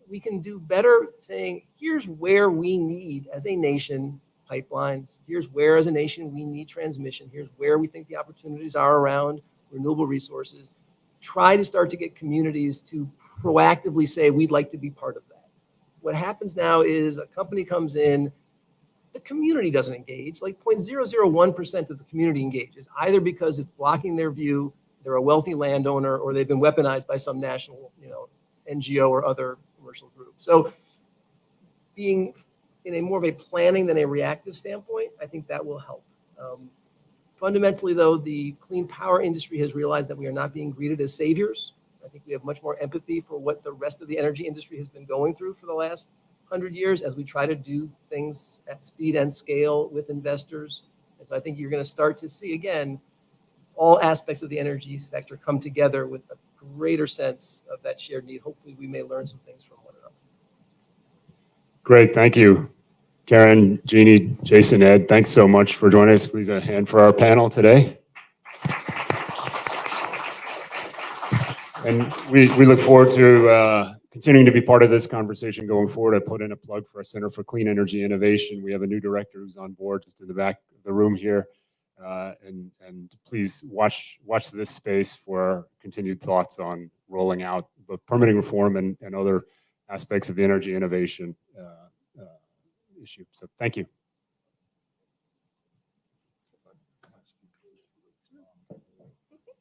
We can do better saying, here's where we need, as a nation, pipelines. Here's where, as a nation, we need transmission. Here's where we think the opportunities are around renewable resources. Try to start to get communities to proactively say, we'd like to be part of that. What happens now is a company comes in, the community doesn't engage, like 0.001% of the community engages, either because it's blocking their view, they're a wealthy landowner, or they've been weaponized by some national, NGO or other commercial group. So being in a more of a planning than a reactive standpoint, I think that will help. Fundamentally, though, the clean power industry has realized that we are not being greeted as saviors. I think we have much more empathy for what the rest of the energy industry has been going through for the last 100 years as we try to do things at speed and scale with investors. And so I think you're going to start to see, again, all aspects of the energy sector come together with a greater sense of that shared need. Hopefully, we may learn some things from one another. Great, thank you. Karen, Jeannie, Jason, Ed, thanks so much for joining us. Please a hand for our panel today. And we look forward to continuing to be part of this conversation going forward. I put in a plug for our Center for Clean Energy Innovation. We have a new director who's on board just in the back of the room here. And please watch this space for continued thoughts on rolling out both permitting reform and other aspects of the energy innovation issue. So thank you.